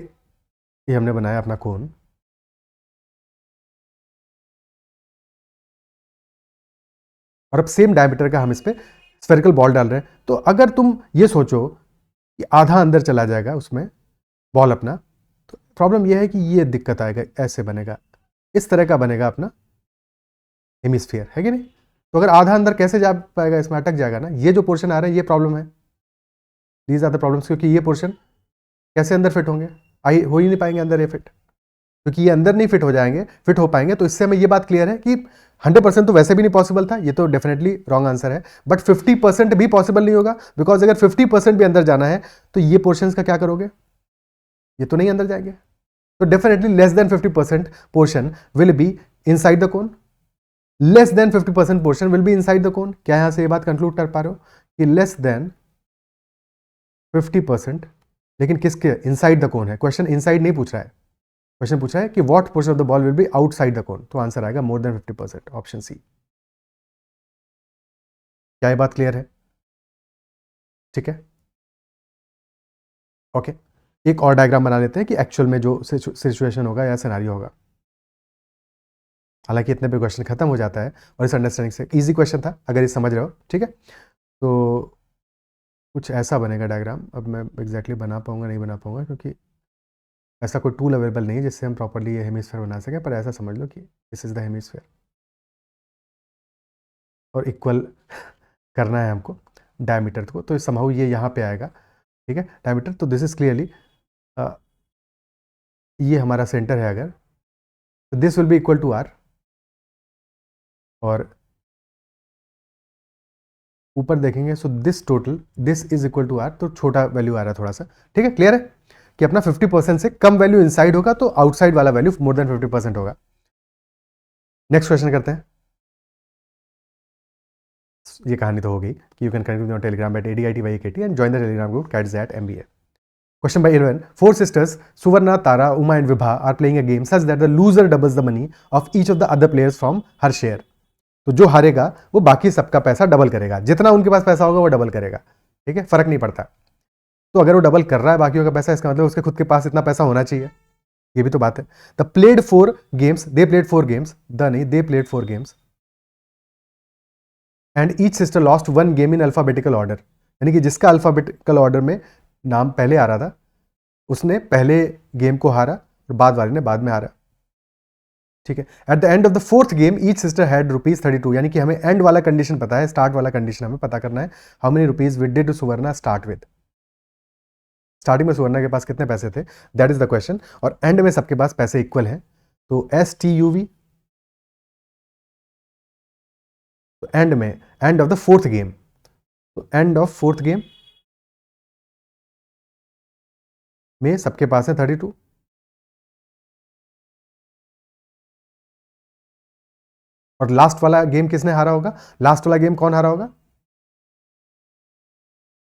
ये हमने बनाया अपना कोन, और अब सेम डायमीटर का हम इस पे स्फेरिकल बॉल डाल रहे हैं। तो अगर तुम ये सोचो कि आधा अंदर चला जाएगा उसमें बॉल अपना, तो प्रॉब्लम यह है कि ये दिक्कत आएगा, ऐसे बनेगा, इस तरह का बनेगा अपना हेमिस्फीयर, है कि नहीं। तो अगर आधा अंदर कैसे जा पाएगा, इसमें अटक जाएगा ना, ये जो पोर्शन आ रहा है ये प्रॉब्लम है, दीज आर द प्रॉब्लम्स, क्योंकि ये पोर्शन कैसे अंदर फिट होंगे, हो ही नहीं पाएंगे अंदर ये फिट, क्योंकि ये अंदर नहीं फिट हो जाएंगे, फिट हो पाएंगे। तो इससे हमें ये बात क्लियर है कि 100% तो वैसे भी नहीं पॉसिबल था, ये तो डेफिनेटली रॉन्ग आंसर है, बट 50% भी पॉसिबल नहीं होगा, बिकॉज अगर 50% भी अंदर जाना है तो ये पोर्शंस का क्या करोगे, ये तो नहीं अंदर जाएंगे। तो definitely less than 50% portion will be inside the cone, less than 50% portion will be inside the cone. क्या यहां से ये बात कंक्लूड कर पा रहे हो कि लेस देन 50%, लेकिन किसके, इनसाइड द कोन है, क्वेश्चन इनसाइड नहीं पूछ रहा है, क्वेश्चन पूछा है कि what portion of the ball will be outside the कोन, तो आंसर आएगा मोर देन 50%, ऑप्शन सी। क्या ये बात क्लियर है? ठीक है, ओके। एक और डायग्राम बना लेते हैं कि एक्चुअल में जो सिचुएशन होगा या सिनारियो होगा। हालांकि इतने पे क्वेश्चन खत्म हो जाता है, और इस अंडरस्टैंडिंग से इजी क्वेश्चन था अगर ये समझ रहे हो। ठीक है, तो कुछ ऐसा बनेगा डायग्राम। अब मैं एग्जैक्टली बना पाऊंगा नहीं बना पाऊंगा, क्योंकि ऐसा कोई टूल अवेलेबल नहीं है जिससे हम प्रॉपरली ये हेमिस्फीयर बना सकें, पर ऐसा समझ लो कि दिस इज द हेमिस्फीयर, और इक्वल करना है हमको डायमीटर को, तो समहाउ ये यहाँ पे आएगा। ठीक है, डायमीटर, तो दिस इज क्लियरली ये हमारा सेंटर है, अगर तो this will be equal to r, और ऊपर देखेंगे so this total this is equal to r, तो छोटा वैल्यू आ रहा है थोड़ा सा। ठीक है, क्लियर है कि अपना 50% से कम वैल्यू इनसाइड होगा, तो आउटसाइड वाला वैल्यू मोर देन 50% होगा। नेक्स्ट क्वेश्चन करते हैं। ये कहानी तो हो गई कि you can connect with Telegram at ADITYKT and join the Telegram group CATZAT MBA। Question by 11. Four sisters, Suvarna, Tara, Uma and Vibha are playing a game such that the loser doubles the money of each of the other players from her share. तो जो हारेगा वो बाकी सबका पैसा double करेगा, जितना उनके पास पैसा होगा वो डबल करेगा। ठीक है, फर्क नहीं पड़ता। तो अगर वो डबल कर रहा है बाकियों का पैसा, इसका मतलब उसके खुद के पास इतना पैसा होना चाहिए, ये भी तो बात है। The played 4 games, they played 4 games, the नहीं, they played 4 games and each sister lost 1 game in alphabetical order. यानी कि जिसका अल्फाबेटिकल ऑर्डर में नाम पहले आ रहा था उसने पहले गेम को हारा, और बाद वाले ने बाद में हारा। ठीक है, at the end of the 4th game each sister had ₹32। यानी कि हमें एंड वाला कंडीशन पता है, स्टार्ट वाला कंडीशन हमें पता करना है। How many rupees did Suvarna start with, starting में सुवर्णा के पास कितने पैसे थे, दैट इज द क्वेश्चन, और एंड में सबके पास पैसे इक्वल हैं, तो STUV। तो एंड में, end of the 4th game, तो एंड ऑफ 4th गेम में सबके पास है 32। और लास्ट वाला गेम किसने हारा होगा, लास्ट वाला गेम कौन हारा होगा,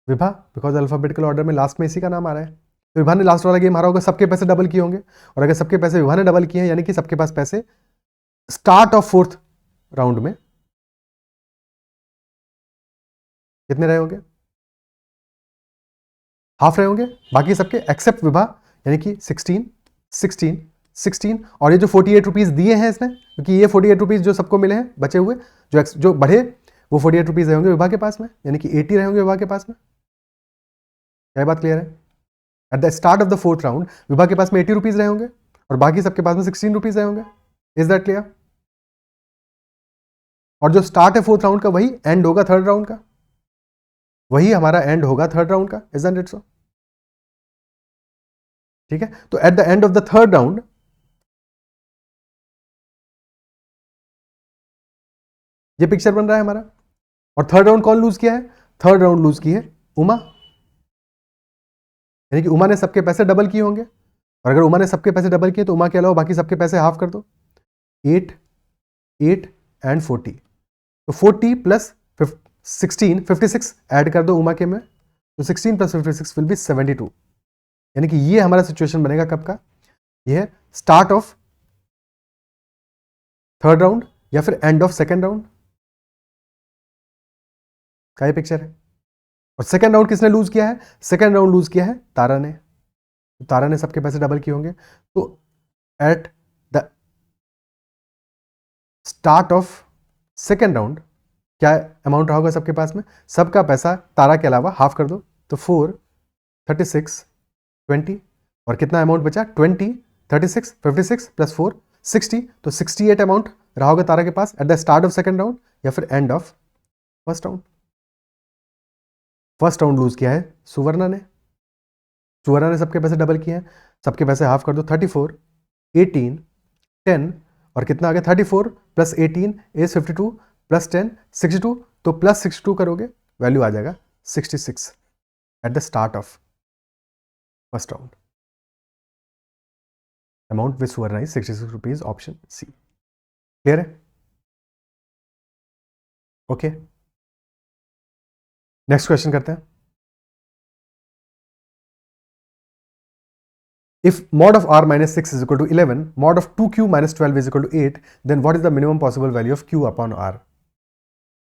विभा, बिकॉज अल्फाबेटिकल ऑर्डर में लास्ट में इसी का नाम आ रहा है। तो विभा ने लास्ट वाला गेम हारा होगा, सबके पैसे डबल किए होंगे, और अगर सबके पैसे विभा ने डबल किए हैं, यानी कि सबके पास पैसे स्टार्ट ऑफ 4th राउंड में कितने रहे होंगे, हाफ रहे होंगे बाकी सबके, एक्सेप्ट विभा, यानी कि 16 16 16। और ये जो 48 रुपीज दिए हैं इसने, क्योंकि ये 48 रुपीज जो सबको मिले हैं बचे हुए, जो बढ़े वो 48 रुपीज रहेंगे विभा के पास में, यानी कि 80 रहेंगे विभा के पास में। क्या बात क्लियर है? Eight the start of the 4th round Vibha के पास में 80 रुपीज रहे होंगे, और बाकी सबके पास में 16 रुपीज रहे होंगे। Is that clear? और जो स्टार्ट है फोर्थ राउंड का वही एंड होगा थर्ड राउंड का, वही हमारा एंड होगा थर्ड राउंड का, इजंट इट सो? ठीक है, तो at the end of the third round ये पिक्चर बन रहा है हमारा। और थर्ड राउंड कौन लूज किया है? थर्ड राउंड लूज की है उमा, यानी कि उमा ने सबके पैसे डबल किए होंगे। और अगर उमा ने सबके पैसे डबल किए तो उमा के अलावा बाकी सबके पैसे हाफ कर दो, 8 8 एंड 40, तो 40 प्लस 16 56 ऐड कर दो उमा के में, तो 16 प्लस 56 विल बी 72। यानी कि ये हमारा सिचुएशन बनेगा कब का? ये है स्टार्ट ऑफ थर्ड राउंड या फिर एंड ऑफ सेकेंड राउंड का ये पिक्चर है। और सेकेंड राउंड किसने लूज किया है? सेकेंड राउंड लूज किया है तारा ने, तो तारा ने सबके पैसे डबल किए होंगे। तो eight the start of second round क्या अमाउंट रहा होगा सबके पास में? सबका पैसा तारा के अलावा हाफ कर दो, तो 4 36 20, और कितना अमाउंट बचा? 20 36 56 प्लस 4 60, तो 68 अमाउंट रहा होगा तारा के पास at the start of second round या फिर end of first round. First round lose किया है सुवर्णा ने, सुवर्णा ने सबके पैसे डबल किए हैं, सबके पैसे हाफ कर दो, 34 18 10, और कितना आ गया? 34 प्लस 18 इज 52 प्लस 10 62, तो प्लस 62 करोगे वैल्यू आ जाएगा 66 at the start of first round. Amount which Suvarna is 66 rupees, option C. Clear है? ओके, नेक्स्ट क्वेश्चन करते हैं। If mod of r minus 6 is equal to 11, mod of 2q minus 12 is equal to 8, then what is the minimum possible value of q upon r?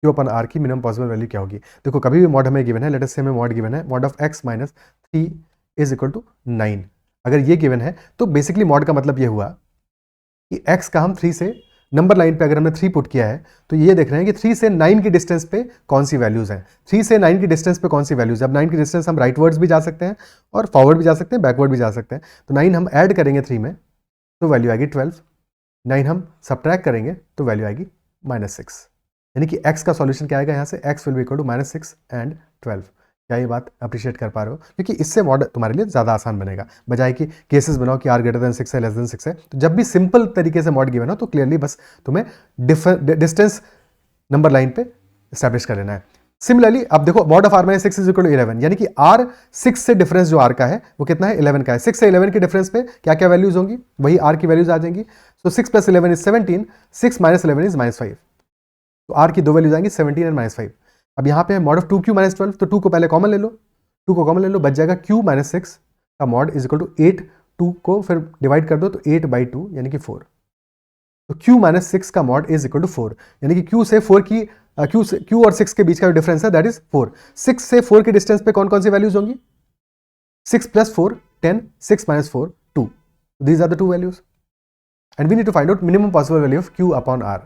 q upon r की minimum possible value क्या होगी? देखो कभी भी mod हमें given है, let us say हमें mod given है mod of x minus 3 is equal to 9, अगर ये given है तो बेसिकली mod का मतलब ये हुआ कि x का हम 3 से नंबर लाइन पे अगर हमने 3 पुट किया है तो ये देख रहे हैं कि 3 से 9 की डिस्टेंस पे कौन सी वैल्यूज हैं, 3 से 9 की डिस्टेंस पे कौन सी वैल्यूज है। अब 9 की डिस्टेंस हम राइटवर्ड्स भी जा सकते हैं और फॉरवर्ड भी जा सकते हैं, बैकवर्ड भी जा सकते हैं। तो 9 हम ऐड करेंगे 3 में तो वैल्यू आएगी 12, 9 हम सब्ट्रैक्ट करेंगे तो वैल्यू आएगी -6, यानी कि x का सॉल्यूशन क्या आएगा यहाँ से? x will be equal to -6 and 12। क्या ये बात अप्रिशिएट कर पा रहे हो? क्योंकि इससे मॉड तुम्हारे लिए ज़्यादा आसान बनेगा, बजाय कि केसेस बनाओ कि r ग्रेटर देन 6 है, लेस देन 6 है। तो जब भी सिंपल तरीके से मॉड गिवन हो तो क्लियरली बस तुम्हें डिस्टेंस नंबर लाइन पे स्टैब्लिश कर लेना है। सिमिलरली अब देखो mod of r minus 6 is equal to 11, यानी कि r 6 से डिफरेंस जो r का है वो कितना है? 11 का है। 6 से 11 के डिफरेंस पे क्या क्या वैल्यूज होंगी? वही r की वैल्यूज आ जाएंगी। सो 6 प्लस 11 इज 17, 6 माइनस 11 इज -5, तो r की दो वैल्यूज आएंगी 17 एंड -5। अब यहाँ पे मॉड ऑफ 2q माइनस 12, तो 2 को पहले कॉमन ले लो, 2 को कॉमन ले लो, बच जाएगा q माइनस 6 का मॉड इज इक्वल टू 8, 2 को फिर डिवाइड कर दो तो 8/2 यानी कि 4, तो q माइनस 6 का मॉड इज इक्वल टू 4, यानी कि q से 4 की q और 6 के बीच का जो डिफरेंस है दैट इज 4। 6 से 4 के डिस्टेंस पे कौन कौन सी वैल्यूज होंगी? 6 plus 4 10, 6 minus 4 2, these are the two values and we need to find out minimum possible value of q upon r।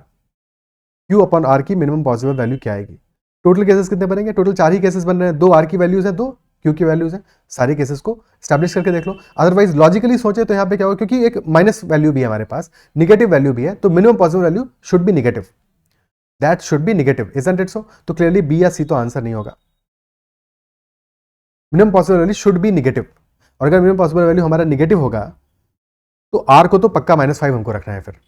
q upon r की मिनिमम पॉसिबल वैल्यू क्या आएगी? टोटल केसेस कितने बनेंगे? टोटल 4 ही cases बन रहे हैं, 2 r की values है, 2 q की वैल्यूज है। सारे केसेस को स्टैब्लिश करके देख लो, अदरवाइज लॉजिकली सोचे तो यहाँ पे क्या होगा, क्योंकि एक माइनस वैल्यू भी है हमारे पास, निगेटिव वैल्यू भी है, तो minimum possible value should be negative, that should be negative, isn't it so? तो क्लियरली बी या सी तो आंसर नहीं होगा, minimum possible value should be negative. और अगर मिनिमम पॉसिबल वैल्यू हमारा निगेटिव होगा तो r को तो पक्का -5 हमको रखना है, फिर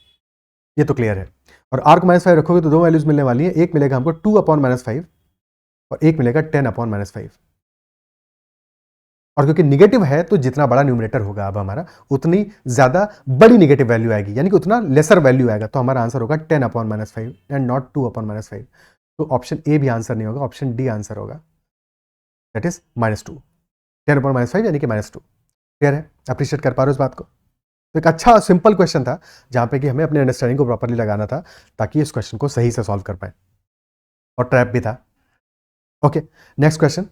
ये तो क्लियर है। और r को -5 रखोगे तो दो वैल्यूज मिलने वाली है, एक मिलेगा हमको 2 अपॉन -5 और एक मिलेगा 10 अपॉन -5। और क्योंकि निगेटिव है तो जितना बड़ा न्यूमरेटर होगा अब हमारा उतनी ज्यादा बड़ी निगेटिव वैल्यू आएगी, यानी कि उतना लेसर वैल्यू आएगा, तो हमारा आंसर होगा 10 अपॉन -5 एंड नॉट 2 अपॉन -5। तो ऑप्शन ए भी आंसर नहीं होगा, ऑप्शन डी आंसर होगा, दैट इज -2, 10 अपॉन -5 यानी कि -2। क्लियर है? अप्रिशिएट कर पा रहे हो इस बात को? तो एक अच्छा सिंपल क्वेश्चन था जहां पे कि हमें अपने अंडरस्टैंडिंग को प्रॉपरली लगाना था ताकि इस क्वेश्चन को सही से सॉल्व कर पाए, और ट्रैप भी था। Okay, next question,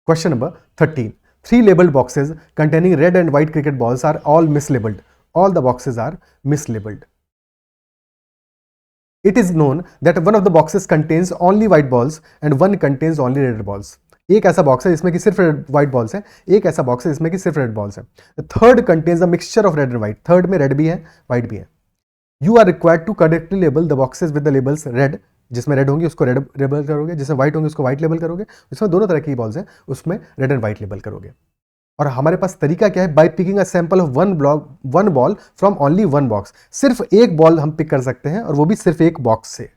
question number 13। 3 labeled boxes containing red and white cricket balls are all mislabeled. All the boxes are mislabeled. It is known that one of the boxes contains only white balls and one contains only red balls. एक ऐसा box है जिसमें कि सिर्फ white balls हैं, एक ऐसा box है जिसमें कि सिर्फ रेड बॉल्स हैं। The third contains a mixture of red and white, third में रेड भी है व्हाइट भी है। You are required to correctly label the boxes with the labels red, जिसमें रेड होंगी उसको रेड लेबल करोगे, जिसमें व्हाइट होंगी उसको व्हाइट लेबल करोगे, जिसमें दोनों तरह की बॉल्स हैं उसमें रेड एंड व्हाइट लेबल करोगे। और हमारे पास तरीका क्या है, by picking a sample of one ball from only one box, सिर्फ एक बॉल हम पिक कर सकते हैं और वो भी सिर्फ एक बॉक्स से।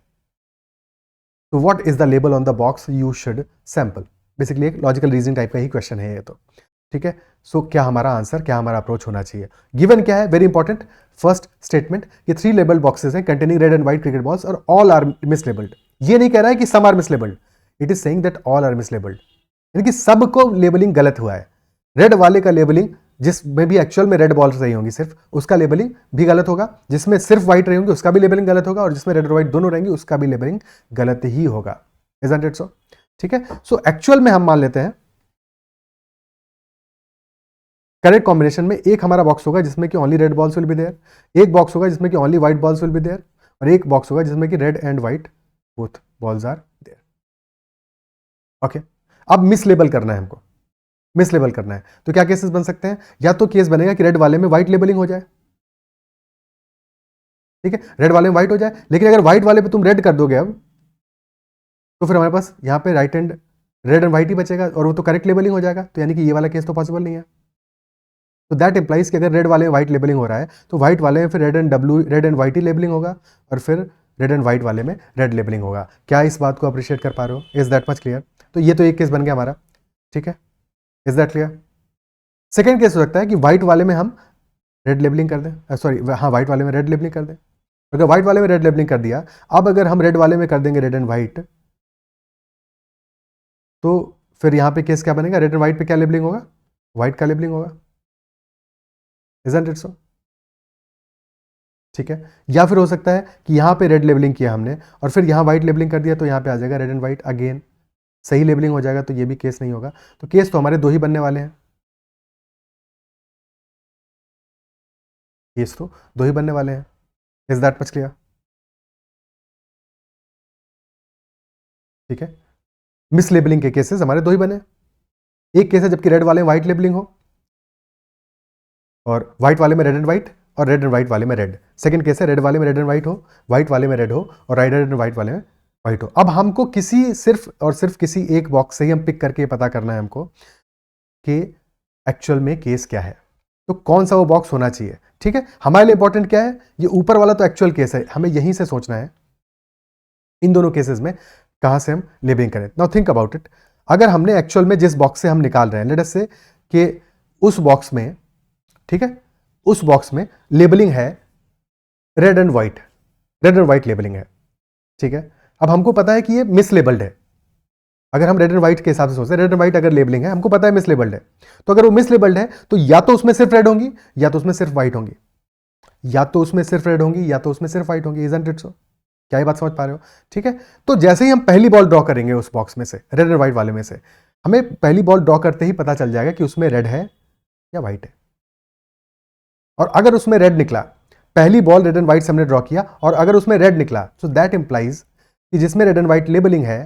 तो what is the label on the box you should sample, basically एक लॉजिकल रीजनिंग टाइप का ही क्वेश्चन है ये तो, ठीक है। सो क्या हमारा आंसर, क्या हमारा अप्रोच होना चाहिए, गिवन क्या है, वेरी इंपॉर्टेंट फर्स्ट स्टेटमेंट, ये 3 लेबल्ड बॉक्सेस हैं containing red and white cricket balls और ऑल आर मिसलेबल्ड। ये नहीं कह रहा है कि some are mislabelled, it is saying that all are mislabelled, यानी कि सबको लेबलिंग गलत हुआ है। रेड वाले का लेबलिंग, जिसमें भी एक्चुअल में रेड बॉल्स रही होंगी सिर्फ, उसका लेबलिंग भी गलत होगा, जिसमें सिर्फ व्हाइट रही होंगी उसका भी लेबलिंग गलत होगा, और जिसमें रेड और व्हाइट दोनों रहेंगी उसका भी लेबलिंग गलत ही होगा। Isn't it so? ठीक है। सो एक्चुअल में हम मान लेते हैं करेक्ट कॉम्बिनेशन में एक हमारा बॉक्स होगा जिसमें कि only red balls will be there, एक बॉक्स होगा जिसमें कि only white balls will be there, और एक बॉक्स होगा जिसमें कि red and white both balls are there. Okay, अब मिसलेबल करना है हमको, मिसलेबल करना है तो क्या केसेस बन सकते हैं, या तो केस बनेगा कि रेड वाले में व्हाइट लेबलिंग हो जाए, ठीक है, रेड वाले में व्हाइट हो जाए, लेकिन अगर व्हाइट वाले पे तुम रेड कर दोगे अब, तो फिर हमारे पास यहाँ पे right and red and white ही बचेगा और वो तो करेक्ट लेबलिंग हो जाएगा, तो यानी कि ये वाला केस तो पॉसिबल नहीं है। तो दैट इंप्लाइज कि अगर रेड वाले में व्हाइट लेबलिंग हो रहा है तो व्हाइट वाले में फिर red and white he labelling होगा, और फिर रेड एंड व्हाइट वाले में रेड लेबलिंग होगा। क्या इस बात को अप्रिशिएट कर पा रहे हो? Is that much clear? तो ये तो एक केस बन गया हमारा, ठीक है, is that clear? Second case हो सकता है कि व्हाइट वाले में हम रेड लेबलिंग कर दें, सॉरी हाँ व्हाइट वाले में रेड लेबलिंग कर दें। अगर व्हाइट वाले में रेड लेबलिंग कर दिया, अब अगर हम रेड वाले में कर देंगे रेड एंड व्हाइट, तो फिर यहाँ पे केस क्या बनेगा, रेड एंड व्हाइट पे क्या लेबलिंग होगा, व्हाइट का लेबलिंग होगा। Isn't it so? ठीक है। या फिर हो सकता है कि यहाँ पे रेड लेबलिंग किया हमने और फिर यहाँ व्हाइट लेबलिंग कर दिया, तो यहाँ पे आ जाएगा रेड एंड व्हाइट अगेन, सही लेबलिंग हो जाएगा, तो ये भी केस नहीं होगा। तो केस तो हमारे दो ही बनने वाले हैं, केस तो दो ही बनने वाले हैं। Is that much clear? ठीक है, मिस लेबलिंग के केसेस हमारे दो ही बने, एक केस है जबकि रेड वाले में व्हाइट लेबलिंग हो और व्हाइट वाले में रेड एंड व्हाइट, और रेड एंड व्हाइट वाले में रेड। सेकंड केस है रेड वाले में रेड एंड व्हाइट हो, व्हाइट वाले में रेड हो, और रेड एंड व्हाइट वाले में व्हाइट हो। अब हमको किसी सिर्फ और सिर्फ किसी एक बॉक्स से ही हम पिक करके पता करना है हमको कि एक्चुअल में केस क्या है, तो कौन सा वो बॉक्स होना चाहिए। ठीक है, हमारे लिए इंपॉर्टेंट क्या है, ये ऊपर वाला तो एक्चुअल केस है, हमें यहीं से सोचना है इन दोनों केसेस में कहां से हम लेबलिंग करें। नाउ थिंक अबाउट इट, अगर हमने एक्चुअल में जिस बॉक्स से हम निकाल रहे हैं, लेट अस से कि उस बॉक्स में, ठीक है, उस बॉक्स में लेबलिंग है red and white, red and white labelling है, ठीक है। अब हमको पता है कि ये मिसलेबल्ड है, अगर हम रेड एंड व्हाइट के हिसाब से सोचते हैं, रेड एंड व्हाइट अगर लेबलिंग है, हमको पता है मिसलेबल्ड है, तो अगर वो मिसलेबल्ड है तो या तो उसमें सिर्फ रेड होंगी या तो उसमें सिर्फ व्हाइट होंगी, या तो उसमें सिर्फ रेड होंगी या तो उसमें सिर्फ व्हाइट होंगी। Isn't it so? क्या ये बात समझ पा रहे हो? ठीक है, तो जैसे ही हम पहली बॉल ड्रॉ करेंगे उस बॉक्स में से, रेड एंड व्हाइट वाले में से, हमें पहली बॉल ड्रॉ करते ही पता चल जाएगा कि उसमें रेड है या व्हाइट है। और अगर उसमें रेड निकला, पहली बॉल रेड एंड व्हाइट से हमने ड्रॉ किया और अगर उसमें रेड निकला, सो दैट इंप्लाइज कि जिसमें रेड एंड व्हाइट लेबलिंग है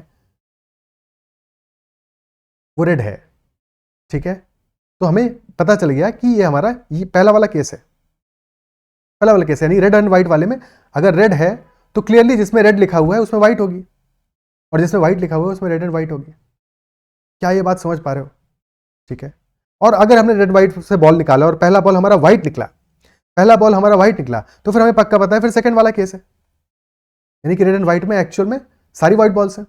वो रेड है, ठीक है। तो हमें पता चल गया कि ये हमारा ये पहला वाला केस है, पहला वाला केस है, यानी रेड एंड व्हाइट वाले में अगर रेड है तो क्लियरली जिसमें रेड लिखा हुआ है उसमें व्हाइट होगी, और जिसमें व्हाइट लिखा हुआ है उसमें रेड एंड व्हाइट होगी। क्या ये बात समझ पा रहे हो? ठीक है। और अगर हमने रेड व्हाइट से बॉल निकाला और पहला बॉल हमारा व्हाइट निकला, पहला बॉल हमारा व्हाइट निकला, तो फिर हमें पक्का पता है फिर सेकंड वाला केस है, यानी कि रेड एंड व्हाइट में एक्चुअल में सारी व्हाइट बॉल्स हैं,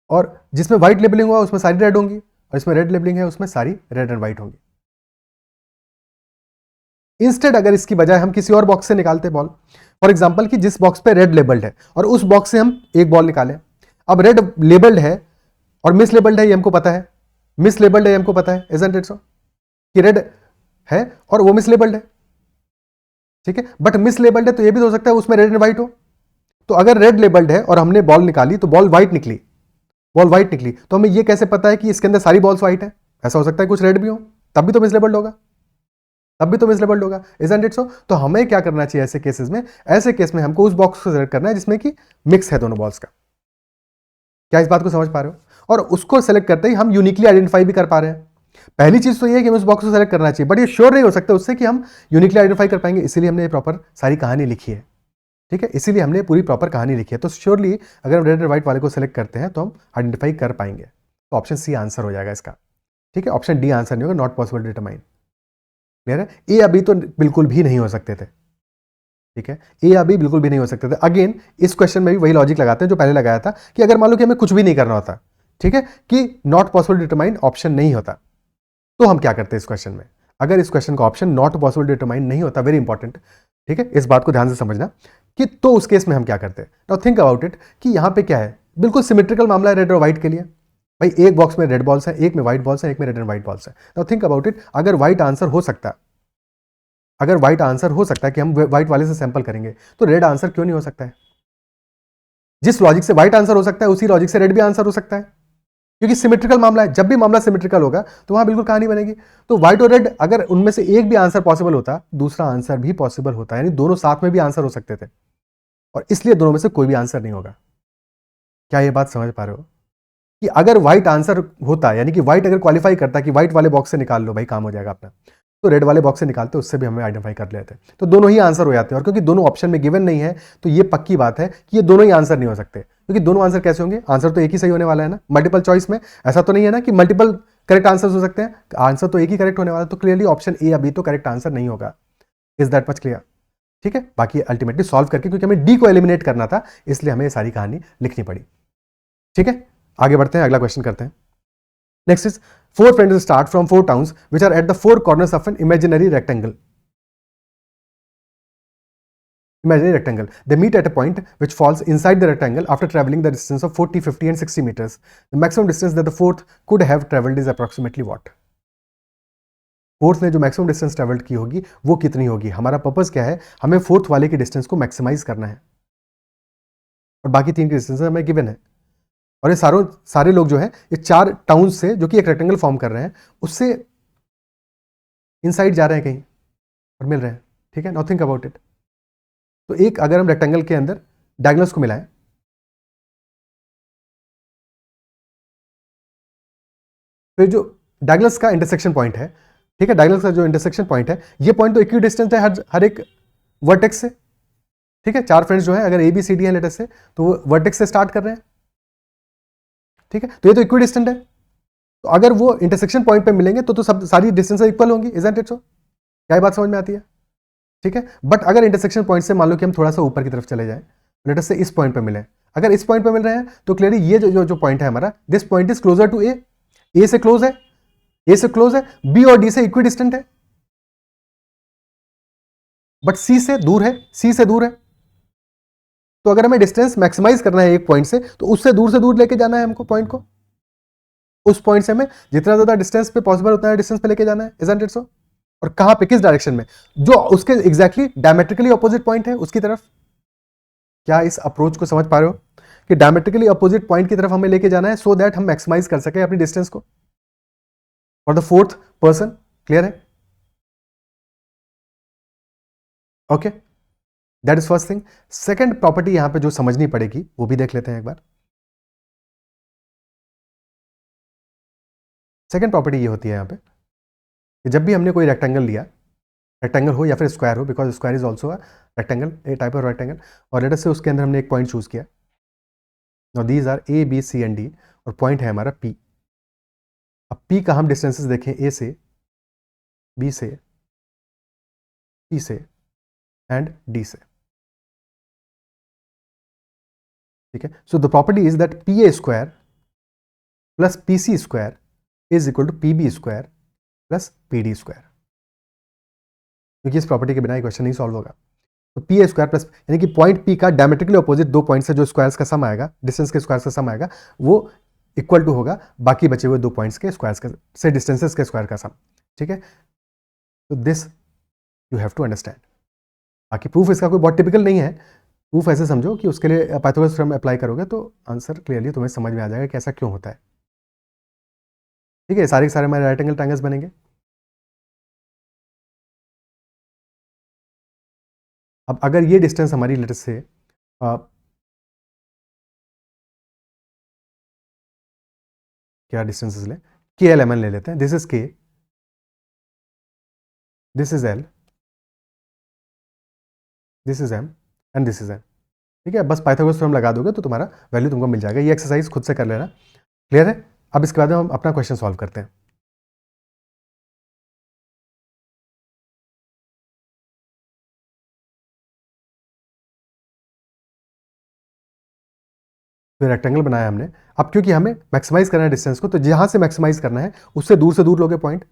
और जिसमें व्हाइट लेबलिंग हुआ उसमें सारी रेड होंगी, और इसमें रेड लेबलिंग है उसमें सारी रेड एंड व्हाइट होंगी। इंस्टेड अगर इसकी बजाय हम किसी और बॉक्स से निकालते बॉल, फॉर एग्जांपल कि जिस बॉक्स पे रेड लेबल्ड है और उस बॉक्स से हम एक बॉल निकालें, अब रेड लेबल्ड है और मिस लेबल्ड है ये हमको पता है, मिस लेबल्ड है हमको पता है, इजंट इट सो, कि रेड है और वो मिस लेबल्ड है, ठीक है। बट मिस लेबल्ड है तो ये भी हो सकता है उसमें रेड एंड व्हाइट हो, तो अगर रेड लेबल्ड है और हमने बॉल निकाली तो बॉल व्हाइट निकली, बॉल व्हाइट निकली, तो हमें ये कैसे पता है कि इसके अंदर सारी बॉल्स व्हाइट है? ऐसा हो सकता है कुछ रेड भी हो, तब भी तो मिसलेबल्ड होगा, तब भी तो मिसलेबल्ड होगा, इजंट इट सो। तो हमें क्या करना चाहिए ऐसे केसेस में, ऐसे केस में हमको उस बॉक्स को सिलेक्ट करना है जिसमें कि मिक्स है दोनों बॉल्स का। क्या इस बात को समझ पा रहे हो? और उसको सेलेक्ट करते ही हम यूनिकली आइडेंटिफाई भी कर पा रहे हैं। पहली चीज तो ये है कि हमें उस बॉक्स को सेलेक्ट करना चाहिए, बट ये श्योर नहीं हो सकता उससे कि हम यूनिकली आइडेंटिफाई कर पाएंगे, इसीलिए हमने ये प्रॉपर सारी कहानी लिखी है, ठीक है, इसीलिए हमने पूरी प्रॉपर कहानी लिखी है। तो श्योरली अगर हम रेड और व्हाइट वाले को सेलेक्ट करते हैं तो हम आइडेंटिफाई कर पाएंगे, तो ऑप्शन सी आंसर हो जाएगा इसका, ठीक है, ऑप्शन डी आंसर नहीं होगा, not possible to determine. Clear है, ए अभी तो बिल्कुल भी नहीं हो सकते थे, ठीक है, ए अभी बिल्कुल भी नहीं हो सकते थे। अगेन इस क्वेश्चन में भी वही लॉजिक लगाते हैं जो पहले लगाया था कि अगर मान लो कि हमें कुछ भी नहीं करना होता, ठीक है, कि नॉट पॉसिबल डिटरमाइन ऑप्शन नहीं होता, तो हम क्या करते हैं इस क्वेश्चन में? अगर इस क्वेश्चन का ऑप्शन नॉट पॉसिबल डिटरमाइन नहीं होता, वेरी इंपॉर्टेंट, ठीक है, इस बात को ध्यान से समझना कि तो उस केस में हम क्या करते हैं। नाउ थिंक अबाउट इट कि यहां पे क्या है, बिल्कुल सिमेट्रिकल मामला है रेड और व्हाइट के लिए। भाई एक बॉक्स में रेड बॉल्स है, एक में व्हाइट बॉल्स है, एक में रेड एंड व्हाइट बॉल्स है। नाउ थिंक अबाउट इट, अगर व्हाइट आंसर हो सकता है, अगर व्हाइट आंसर हो सकता है कि हम व्हाइट वाले से सैंपल करेंगे, तो रेड आंसर क्यों नहीं हो सकता है? जिस लॉजिक से व्हाइट आंसर हो सकता है उसी लॉजिक से रेड भी आंसर हो सकता है, क्योंकि सिमेट्रिकल मामला है। जब भी मामला सिमेट्रिकल होगा तो वहां बिल्कुल कहानी बनेगी। तो व्हाइट और रेड अगर उनमें से एक भी आंसर पॉसिबल होता, दूसरा आंसर भी पॉसिबल होता, यानी दोनों साथ में भी आंसर हो सकते थे, और इसलिए दोनों में से कोई भी आंसर नहीं होगा। क्या ये बात समझ पा रहे हो कि अगर व्हाइट आंसर होता, यानी कि व्हाइट अगर क्वालिफाई करता कि व्हाइट वाले बॉक्स से निकाल लो भाई काम हो जाएगा अपना, तो रेड वाले बॉक्स से निकालते, उससे भी हमें आइडेंटिफाई कर लेते, तो दोनों ही आंसर हो जाते हैं। और क्योंकि दोनों ऑप्शन में गिवन नहीं है, तो ये पक्की बात है कि ये दोनों ही आंसर नहीं हो सकते, क्योंकि दोनों आंसर कैसे होंगे? आंसर तो एक ही सही होने वाला है ना, मल्टीपल चॉइस में ऐसा तो नहीं है ना कि मल्टीपल करेक्ट आंसर हो सकते हैं, आंसर तो एक ही करेक्ट होने वाला है। तो क्लियरली ऑप्शन ए अभी तो करेक्ट आंसर नहीं होगा। Is that much clear? ठीक है, बाकी अल्टीमेटली सॉल्व करके, क्योंकि हमें डी को एलिमिनेट करना था, इसलिए हमें ये सारी कहानी लिखनी पड़ी। ठीक है, आगे बढ़ते हैं, अगला क्वेश्चन करते हैं। Next is, four friends start from four towns which are at the four corners of an imaginary rectangle. They meet at a point which falls inside the rectangle after traveling the distance of 40, 50 and 60 meters. The maximum distance that the fourth could have traveled is approximately what? Fourth ने जो maximum distance travelled की होगी वो कितनी होगी? हमारा purpose क्या है, हमें फोर्थ वाले की डिस्टेंस को मैक्सिमाइज करना है, और बाकी तीन की डिस्टेंस हमें गिवन है। और ये सारे लोग जो है ये चार टाउन से, जो कि एक रेक्टेंगल फॉर्म कर रहे हैं, उससे इनसाइड जा रहे हैं कहीं और मिल रहे हैं। ठीक है, नाउ थिंक अबाउट इट। तो एक अगर हम रेक्टेंगल के अंदर डायगोनल्स को मिलाएं, तो जो डायगोनल्स का इंटरसेक्शन पॉइंट है, ठीक है, डायगोनल्स का जो इंटरसेक्शन पॉइंट है, ये पॉइंट तो इक्वी डिस्टेंस है हर एक वर्टेक्स से। ठीक है, चार फ्रेंड्स जो है अगर ए बी सी डी है लेटर से, तो वो वर्टेक्स से स्टार्ट कर रहे हैं। ठीक है, तो ये तो इक्वी डिस्टेंट है, तो अगर वो इंटरसेक्शन पॉइंट पे मिलेंगे तो सब सारी डिस्टेंस इक्वल होंगी। Isn't it so? क्या बात समझ में आती है? ठीक है, बट अगर इंटरसेक्शन पॉइंट से मान लो कि हम थोड़ा सा ऊपर की तरफ चले जाएं, लेटर से इस पॉइंट पे मिले, अगर इस पॉइंट पे मिल रहे हैं तो क्लियरली ये जो पॉइंट है हमारा, this point is closer to A से क्लोज है, ए से क्लोज है, बी और डी से इक्वी डिस्टेंट है, बट सी से दूर है, सी से दूर है। तो अगर हमें डिस्टेंस मैक्सिमाइज करना है एक पॉइंट से, तो उससे दूर लेके जाना है हमको पॉइंट को, उस पॉइंट से हमें जितना ज्यादा डिस्टेंस पे पॉसिबल उतना डिस्टेंस पे लेके जाना है। Isn't it so? और कहां पे, किस डायरेक्शन में? जो उसके एग्जैक्टली डायमेट्रिकली अपोजिट पॉइंट है उसकी तरफ। क्या इस अप्रोच को समझ पा रहे हो कि डायमेट्रिकली अपोजिट पॉइंट की तरफ हमें लेके जाना है, सो दैट हम मैक्सिमाइज कर सके अपनी डिस्टेंस को for the fourth person. Clear है? Okay, that is first thing. Second property यहां पे जो समझनी पड़ेगी वो भी देख लेते हैं एक बार। सेकेंड प्रॉपर्टी ये होती है यहां पे कि जब भी हमने कोई रेक्टेंगल लिया, रेक्टेंगल हो या फिर स्क्वायर हो, because square is also a rectangle, a type of rectangle, और लेटर से उसके अंदर हमने एक पॉइंट चूज किया। Now these are A B C and D, और पॉइंट है हमारा पी। अब पी का हम डिस्टेंसेस देखें, ए से, बी से, सी से एंड डी से। ठीक है, so the property is that P A square plus P C square is equal to P B square plus P D square, क्योंकि इस प्रॉपर्टी के बिना ये क्वेश्चन नहीं सॉल्व होगा। तो पी ए स्क्वायर प्लस, यानी कि पॉइंट पी का डायमेट्रिकली अपोजिट दो पॉइंट से जो स्क्वायर्स का सम आएगा, डिस्टेंस के स्क्वायर्स का सम आएगा, वो इक्वल टू होगा बाकी बचे हुए दो पॉइंट्स के स्क्वायर्स का से डिस्टेंसेस के स्क्वायर का सम। ठीक है, तो this you have to understand. बाकी प्रूफ इसका कोई बहुत टिपिकल नहीं है, प्रूफ ऐसे समझो कि उसके लिए पाइथागोरस थ्योरम अप्लाई करोगे तो आंसर क्लियरली तुम्हें समझ में आ जाएगा कि ऐसा क्यों होता है। ठीक है, सारे के सारे हमारे राइट एंगल ट्रायंगल्स बनेंगे। अब अगर ये डिस्टेंस हमारी लेटर से क्या डिस्टेंसेस ले, KLMN ले लेते हैं, this is K, this is L, this is M and this is N। ठीक है, बस पाइथागोरस थ्योरम लगा दोगे तो तुम्हारा वैल्यू तुमको मिल जाएगा। ये एक्सरसाइज खुद से कर लेना, क्लियर है। अब इसके बाद हम अपना क्वेश्चन सॉल्व करते हैं। फिर रेक्टेंगल बनाया हमने। अब क्योंकि हमें मैक्सिमाइज करना है डिस्टेंस को, तो जहां से मैक्सिमाइज करना है उससे दूर लोगे पॉइंट।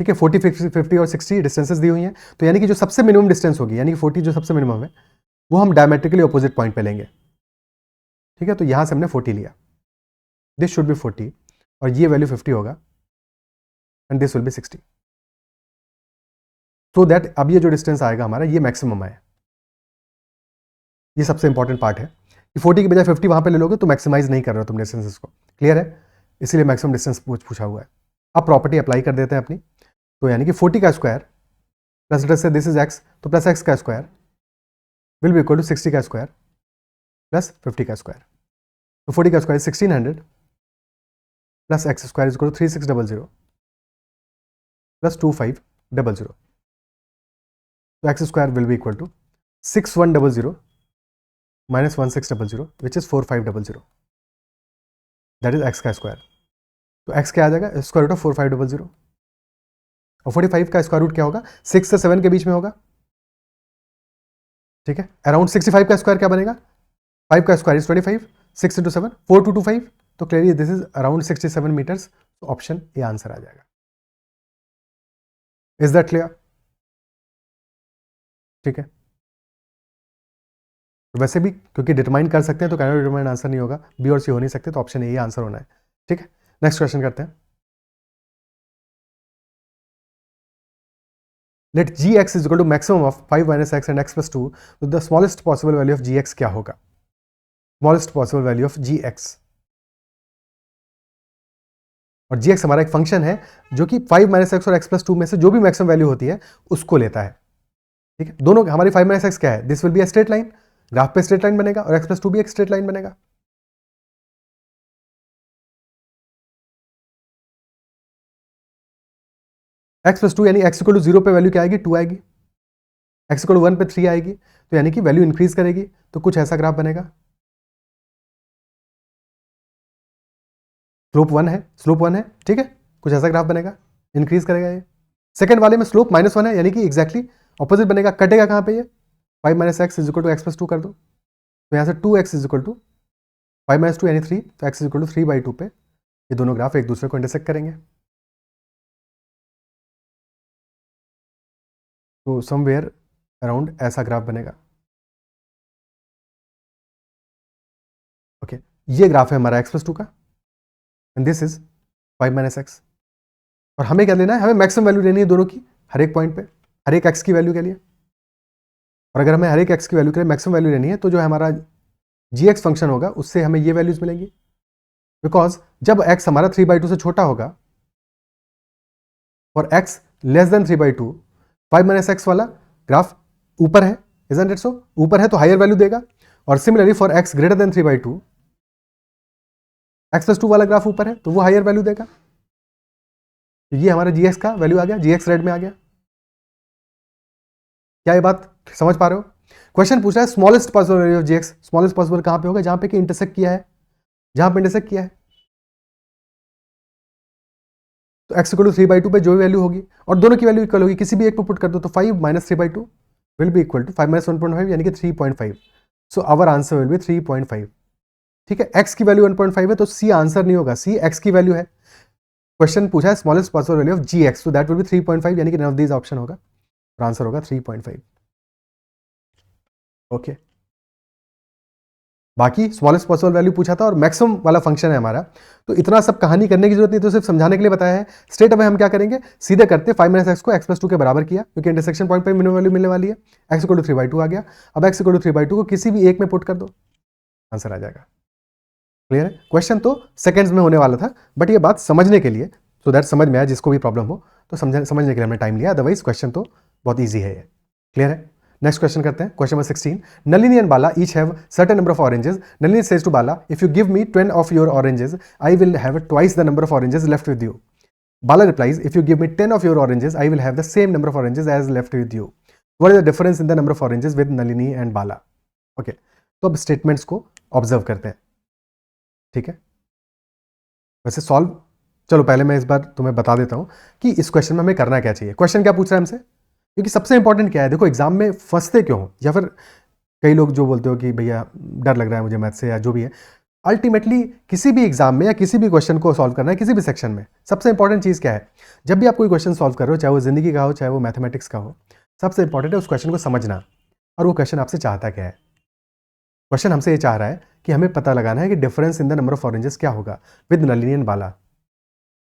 ठीक है, 40, 50 और 60 डिस्टेंसेस दी हुई हैं, तो यानी कि जो सबसे मिनिमम डिस्टेंस होगी, यानी कि 40 जो सबसे मिनिमम है, वो हम डायमेट्रिकली ऑपोजिट पॉइंट पे लेंगे। ठीक है, तो यहां से हमने 40 लिया, दिस शुड बी 40 और ये वैल्यू 50 होगा and this will B 60, so that अब ये जो डिस्टेंस आएगा हमारा ये मैक्सिमम आए। ये सबसे इंपॉर्टेंट पार्ट है कि 40 की बजाय 50 वहां पे ले लोगे तो मैक्सिमाइज नहीं कर रहे हो तुम डिस्टेंसेस को, क्लियर है, इसीलिए मैक्सिमम डिस्टेंस पूछा हुआ है। अब प्रॉपर्टी अप्लाई कर देते हैं अपनी, तो यानी कि 40 का स्क्वायर प्लस से दिस इज x, तो प्लस x का square will be equal to 60 का स्क्वायर प्लस 50 का स्क्वायर। तो 40 का square 1600 plus x square is equal to 3600 plus 2500, तो x square will be equal to 6100 minus 1600 which is 4500, that is x का square. तो x क्या आ जाएगा, स्क्वायर रूट ऑफ 4500, और 45 का स्क्वायर रूट क्या होगा, 6 से 7 के बीच में होगा। ठीक है, अराउंड 65 का स्क्वायर क्या बनेगा, 5 का स्क्वायर इज 25, 6 इंटू 7 4225, तो clearly this is around 67 metres, तो ऑप्शन ए आंसर आ जाएगा। Is that clear? ठीक है, वैसे भी क्योंकि डिटरमाइन कर सकते हैं तो कैन डिटरमाइन आंसर नहीं होगा, बी और सी हो नहीं सकते, तो ऑप्शन ए ही आंसर होना है। ठीक है, नेक्स्ट क्वेश्चन करते हैं। Let gx is equal to maximum of 5 minus x and x plus 2, तो the smallest possible value of gx क्या होगा, smallest possible value of gx। और gx हमारा एक फंक्शन है जो कि 5 माइनस एक्स और x प्लस 2 में से जो भी मैक्सिमम वैल्यू होती है उसको लेता है। ठीक है, दोनों हमारी 5 माइनस एक्स क्या है, this will be a straight line, graph पे स्ट्रेट लाइन बनेगा, और x प्लस 2 भी एक स्ट्रेट लाइन बनेगा। x प्लस 2 यानी x इक्वल टू 0 पे वैल्यू क्या आएगी, 2 आएगी, x इक्वल टू 1 पे 3 आएगी, तो यानी कि वैल्यू इंक्रीज करेगी, तो कुछ ऐसा ग्राफ बनेगा। स्लोप 1 है, स्लोप 1 है, ठीक है, कुछ ऐसा ग्राफ बनेगा, इंक्रीज करेगा ये। सेकंड वाले में स्लोप -1 है, यानी कि एग्जैक्टली ऑपोजिट बनेगा, कटेगा कहाँ पे ये, 5 minus x is equal to x plus 2 कर दो, तो यहाँ से 2x is equal to 5 minus 2 यानी 3, तो x इज इक्वल टू 3/2 पे ये दोनों ग्राफ एक दूसरे को इंटरसेक्ट करेंगे। तो समवेयर अराउंड ऐसा ग्राफ बनेगा। ओके, ये ग्राफ है हमारा x प्लस 2 का, and this is 5 minus x, और हमें क्या लेना है, हमें मैक्सिमम वैल्यू लेनी है दोनों की, हर एक पॉइंट पे, हर एक x की वैल्यू के लिए। और अगर हमें हर एक x की वैल्यू के लिए मैक्सिमम वैल्यू लेनी है, तो जो हमारा gx फंक्शन होगा उससे हमें ये वैल्यूज मिलेंगी, बिकॉज जब x हमारा 3/2 से छोटा होगा और x less than 3/2, 5 minus x वाला ग्राफ ऊपर है, इजंट इट सो, ऊपर है तो हायर वैल्यू देगा, और similarly for x greater than 3/2, x plus 2 वाला ग्राफ ऊपर है तो वो हायर वैल्यू देगा। तो ये हमारा gx का वैल्यू आ गया, gx रेड में आ गया। क्या ये बात समझ पा रहे हो? क्वेश्चन पूछ रहा है smallest possible value of gx, smallest possible कहां पे होगा, जहां पे कि इंटरसेक्ट किया है, जहां पे इंटरसेक्ट किया है। तो x इक्वल टू 3/2 पे जो भी वैल्यू होगी, और दोनों की वैल्यू इक्वल होगी, किसी भी एक पे पुट कर दो, तो 5 माइनस 3/2 will be equal to 5 minus 1.5 यानी कि 3.5, so our answer will be 3.5। ठीक है, x की वैल्यू 1.5 है तो c आंसर नहीं होगा, c x की वैल्यू है। क्वेश्चन पूछा है smallest possible value of gx, तो दैट विल बी 3.5, यानी कि नन ऑफ दीज ऑप्शन होगा, और आंसर होगा 3.5। ओके, बाकी स्मॉलेस्ट पॉसिबल वैल्यू पूछा था और मैक्सिमम वाला फंक्शन है हमारा, तो इतना सब कहानी करने की जरूरत नहीं, तो सिर्फ समझाने के लिए बताया है। स्ट्रेट अवे हम क्या करेंगे, सीधे करते 5 माइनस एक्स को x प्लस 2 के बराबर किया, क्योंकि इंटरसेक्शन पॉइंट पे मिनिमम वैल्यू मिलने वाली है, x इक्वल टू 3/2 आ गया। अब x इक्वल टू 3/2 को किसी भी एक में पुट कर दो, आंसर आ जाएगा। क्लियर है? क्वेश्चन तो सेकंड्स में होने वाला था, बट ये बात समझने के लिए, सो दैट समझ में आया, जिसको भी प्रॉब्लम हो तो समझने के लिए हमने टाइम लिया, अदरवाइज क्वेश्चन तो बहुत ईजी है ये। क्लियर है? नेक्स्ट क्वेश्चन करते हैं, question number 16। Nalini and Bala each have certain number of oranges. Nalini says to Bala, if you give me 10 of your oranges, I will have twice the number of oranges left with you. Bala replies, if you give me 10 of your oranges, I will have the same number of oranges as left with you. What is the difference in the number of oranges with Nalini and Bala? Okay, तो अब statements को observe करते हैं, ठीक है। वैसे solve, चलो पहले मैं इस बार तुम्हें बता देता हूं कि इस क्वेश्चन में हमें करना क्या चाहिए। क्वेश्चन क्या पूछ रहा है हमसे, क्योंकि सबसे इंपॉर्टेंट क्या है, देखो एग्जाम में फंसते क्यों हो, या फिर कई लोग जो बोलते हो कि भैया डर लग रहा है मुझे मैथ से या जो भी है, अल्टीमेटली किसी भी एग्जाम में या किसी भी क्वेश्चन को सॉल्व करना है, किसी भी सेक्शन में सबसे इंपॉर्टेंट चीज़ क्या है, जब भी आप कोई क्वेश्चन सॉल्व कर रहे हो, चाहे वो जिंदगी का हो चाहे वो मैथमेटिक्स का हो, सबसे इंपॉर्टेंट है उस क्वेश्चन को समझना और वो क्वेश्चन आपसे चाहता क्या है। क्वेश्चन हमसे ये चाह रहा है कि हमें पता लगाना है कि difference in the number of oranges क्या होगा with Nalini and Bala.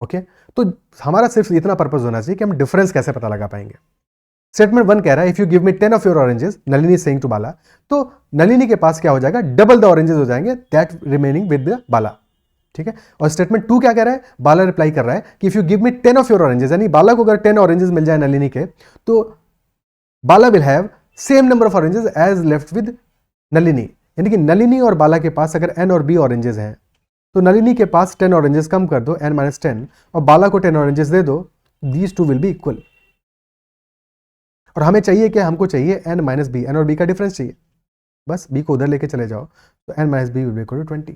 Okay, तो हमारा सिर्फ इतना पर्पज होना चाहिए कि हम डिफरेंस कैसे पता लगा पाएंगे। स्टेटमेंट 1 कह रहा है if you give me 10 of your oranges, Nalini saying to Bala, तो नलिनी के पास क्या हो जाएगा, डबल द ऑरेंजेस हो जाएंगे दैट रिमेनिंग विद द बाला, ठीक है। और स्टेटमेंट 2 क्या कह रहा है, बाला रिप्लाई कर रहा है कि if you give me 10 of your oranges, यानी बाला को अगर 10 ऑरेंजेस मिल जाए नलिनी के, तो Bala will have same number of oranges as left with Nalini, यानी कि नलिनी और बाला के पास अगर n और b ऑरेंजेस हैं, तो नलिनी के पास 10 ऑरेंजेस कम कर दो n-10 और बाला को 10 ऑरेंजेस दे दो, these two will be equal. और हमें चाहिए क्या, हमको चाहिए n-b, n और b का डिफरेंस चाहिए, बस b को उधर लेके चले जाओ, तो n-b will be equal to 20।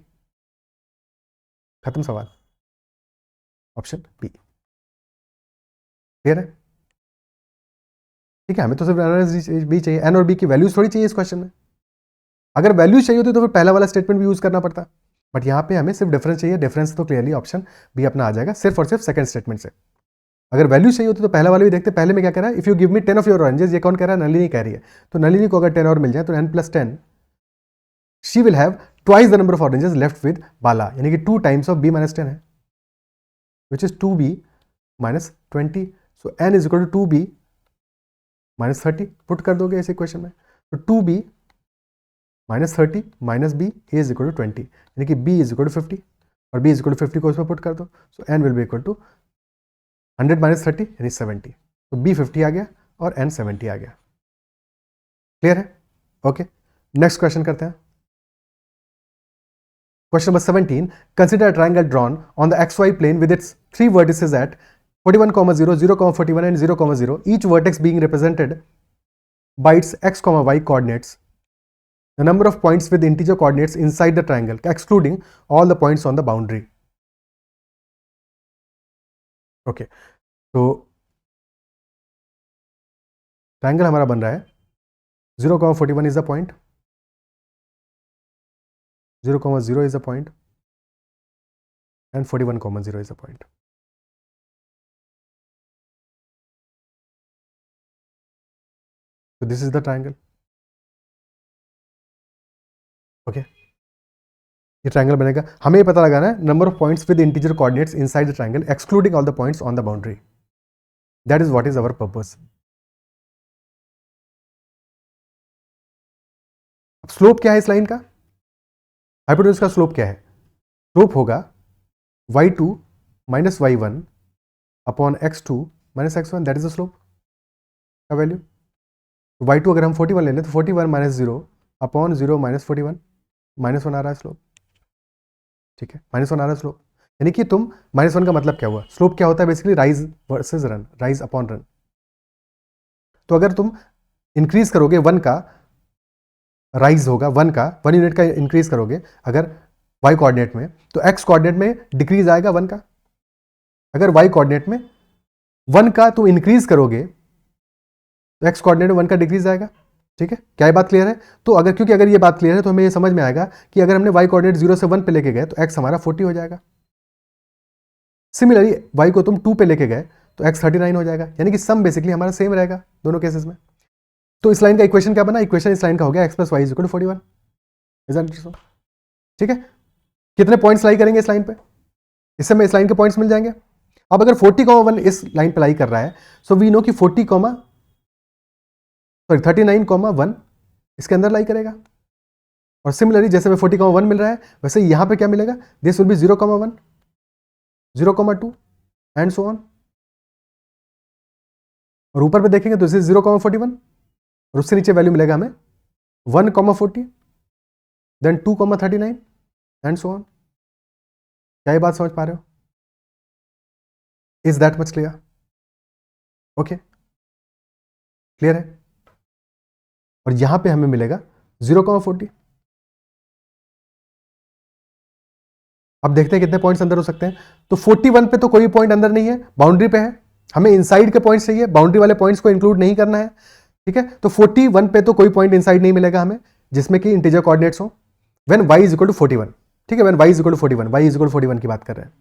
खत्म सवाल, ऑप्शन बी। क्लियर है, ठीक है। हमें तो सिर्फ b चाहिए, n और b की वैल्यूज थोड़ी चाहिए इस क्वेश्चन में। अगर वैल्यूज चाहिए होती तो फिर पहला वाला स्टेटमेंट भी यूज करना पड़ता, बट यहाँ पे हमें सिर्फ डिफरेंस चाहिए। डिफरेंस तो क्लियरली ऑप्शन बी अपना आ जाएगा सिर्फ और सिर्फ सेकंड स्टेटमेंट से। अगर वैल्यू चाहिए होती तो पहला वाला भी देखते। पहले में क्या कह रहा है, if you give me 10 of your oranges, ये कौन कह रहा है, नलिनी कह रही है। तो नलिनी को अगर 10 और मिल जाए तो n+10 she will have twice the number of oranges left with Bala, यानी कि 2 टाइम्स ऑफ b-10 है, which is 2b-20। So n is equal to 2b-30 put कर दोगे इस इक्वेशन में, तो 2b-30 -b a is equal to 20, यानी कि b इज इक्वल टू 50 और b इज इक्वल टू 50 को उसमें पुट कर दो, so n will be equal to 100 - 30 यानी 70। तो b 50 आ गया और n 70 आ गया। क्लियर है, ओके। नेक्स्ट क्वेश्चन करते हैं, question number 17। Consider a triangle drawn on the xy plane with its 3 vertices at 41,0, 0,41 and 0,0, each vertex being represented by its x, y coordinates. The number of points with integer coordinates inside the triangle, excluding all the points on the boundary. Okay, तो triangle हमारा बन रहा है 0,41 is the point, 0,0 is the point and 41,0 is the point. So this is the triangle. Okay, ये triangle बनेगा। हमें पता लगाना है number of points with integer coordinates inside the triangle excluding all the points on the boundary. That is what is our purpose. अब slope क्या है इस लाइन का, हाइपोटेन्यूज का स्लोप क्या है, स्लोप होगा y2 - y1 upon x2 - x1, that is the slope का वैल्यू। y2 अगर हम 41 ले लें तो 41 - 0 अपॉन 0 - 41, -1 आ रहा है स्लोप, ठीक है, -1 आ रहा है स्लोप। यानी कि तुम -1 का मतलब क्या हुआ, स्लोप क्या होता है basically, rise versus run, rise upon run. तो अगर तुम इंक्रीज करोगे 1 का, राइज होगा 1 का, 1 यूनिट का इंक्रीज करोगे अगर y कोऑर्डिनेट में, तो x कोऑर्डिनेट में डिक्रीज आएगा 1 का। अगर y कोऑर्डिनेट में 1 का तुम इंक्रीज करोगे तो x कोऑर्डिनेट में 1 का डिक्रीज आएगा, ठीक है। क्या ये बात क्लियर है? तो अगर, क्योंकि अगर ये बात क्लियर है तो हमें ये समझ में आएगा कि अगर हमने y कोऑर्डिनेट 0 से 1 पे लेके गए तो x हमारा 40 हो जाएगा। सिमिलरली y को तुम 2 पे लेके गए तो x 39 हो जाएगा, यानी कि सम बेसिकली हमारा सेम रहेगा दोनों केसेस में। तो इस लाइन का इक्वेशन क्या बना, इक्वेशन इस लाइन का हो गया x + y = 41, ठीक है। कितने पॉइंट्स लाई करेंगे इस लाइन पे, इससे हमें इस लाइन के पॉइंट्स मिल जाएंगे। अब अगर 40,1 इस लाइन पे लाई कर रहा है, सो वी नो कि 39,1 इसके अंदर लाई करेगा। और सिमिलरली जैसे हमें 40,1 मिल रहा है, वैसे यहां पे क्या मिलेगा, this will B 0,1, 0,2 and so on. और ऊपर पे देखेंगे तो दिस इज 0,41 और उससे नीचे वैल्यू मिलेगा हमें 1,40, देन 2,39 एंड सो ऑन। क्या ये बात समझ पा रहे हो? Is that much clear? Okay, clear है? और यहां पे हमें मिलेगा 0,40। अब देखते हैं कितने पॉइंट्स अंदर हो सकते हैं। तो 41 पे तो कोई पॉइंट अंदर नहीं है, बाउंड्री पे है। हमें इनसाइड के पॉइंट्स चाहिए, बाउंड्री वाले पॉइंट्स को इंक्लूड नहीं करना है, ठीक है। तो 41 पे तो कोई पॉइंट इनसाइड नहीं मिलेगा हमें जिसमें कि इंटीजर कोऑर्डिनेट्स हो। When y is equal to 41, ठीक है, when y is equal to 41, y is equal to 41 की बात कर रहे हैं।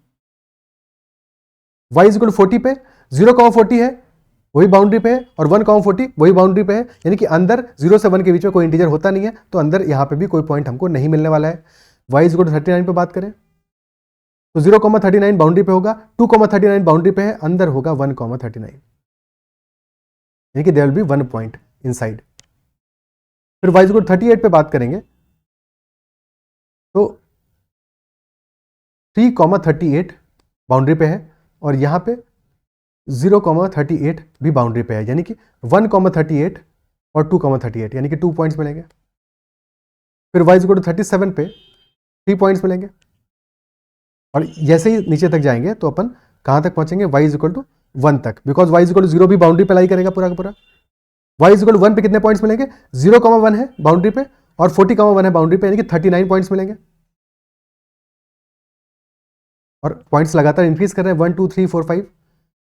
y इज इक्वल टू 40 पे 0,40 है, वही बाउंड्री पे है, और 1,40 वही बाउंड्री पे है, यानी कि अंदर 0 से 1 के बीच में कोई इंटीजर होता नहीं है, तो अंदर यहां पे भी कोई पॉइंट हमको नहीं मिलने वाला है। y इज इक्वल टू 39 पे बात करें तो 0,39 बाउंड्री पे होगा, 2,39 बाउंड्री पे है, अंदर होगा 1,39, यानी कि there will be 1 point inside. फिर y इज इक्वल टू 38 पे बात करेंगे तो 3,38 बाउंड्री पे है, और यहां पे 0,38 भी बाउंड्री पे है, यानी कि 1,38 और 2,38, यानी कि 2 पॉइंट्स मिलेंगे। फिर y इज इक्वल टू 37 पे 3 पॉइंट्स मिलेंगे, और जैसे ही नीचे तक जाएंगे तो अपन कहां तक पहुंचेंगे, y इज इक्वल टू 1 तक, because y is equal to 0 भी बाउंड्री पे लाई करेगा पूरा का पूरा। y इज इक्वल टू 1 पे कितने पॉइंट्स मिलेंगे, 0,1 है बाउंड्री पे और 40,1 है बाउंड्री पे, यानी कि 39 पॉइंट्स मिलेंगे। और पॉइंट्स लगातार इंक्रीज कर रहे हैं, 1 2 3 4 5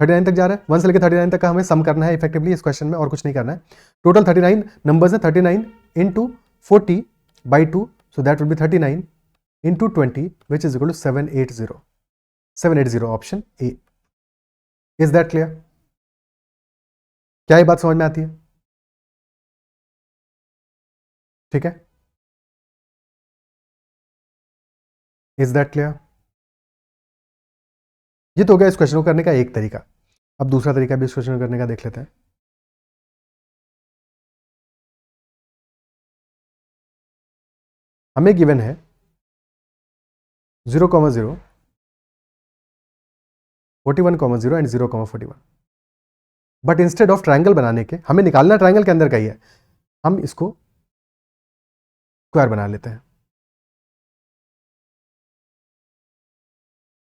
39 तक जा रहा है। 1 से लेकर 39 तक का हमें सम करना है इफेक्टिवली इस क्वेश्चन में, और कुछ नहीं करना है। टोटल 39 नंबर्स है, 39 into 40 by 2, so that will be 39 into 20 which is equal to 780 option A. Is that clear? क्या ये बात समझ में आती है? ठीक है, इज दैट क्लियर? ये तो हो गया इस क्वेश्चन को करने का एक तरीका। अब दूसरा तरीका भी इस क्वेश्चन को करने का देख लेते हैं। हमें गिवन है 0,0 41,0 and 0,41, but instead of triangle बनाने के हमें निकालना ट्रायंगल के अंदर का ही है, हम इसको स्क्वायर बना लेते हैं।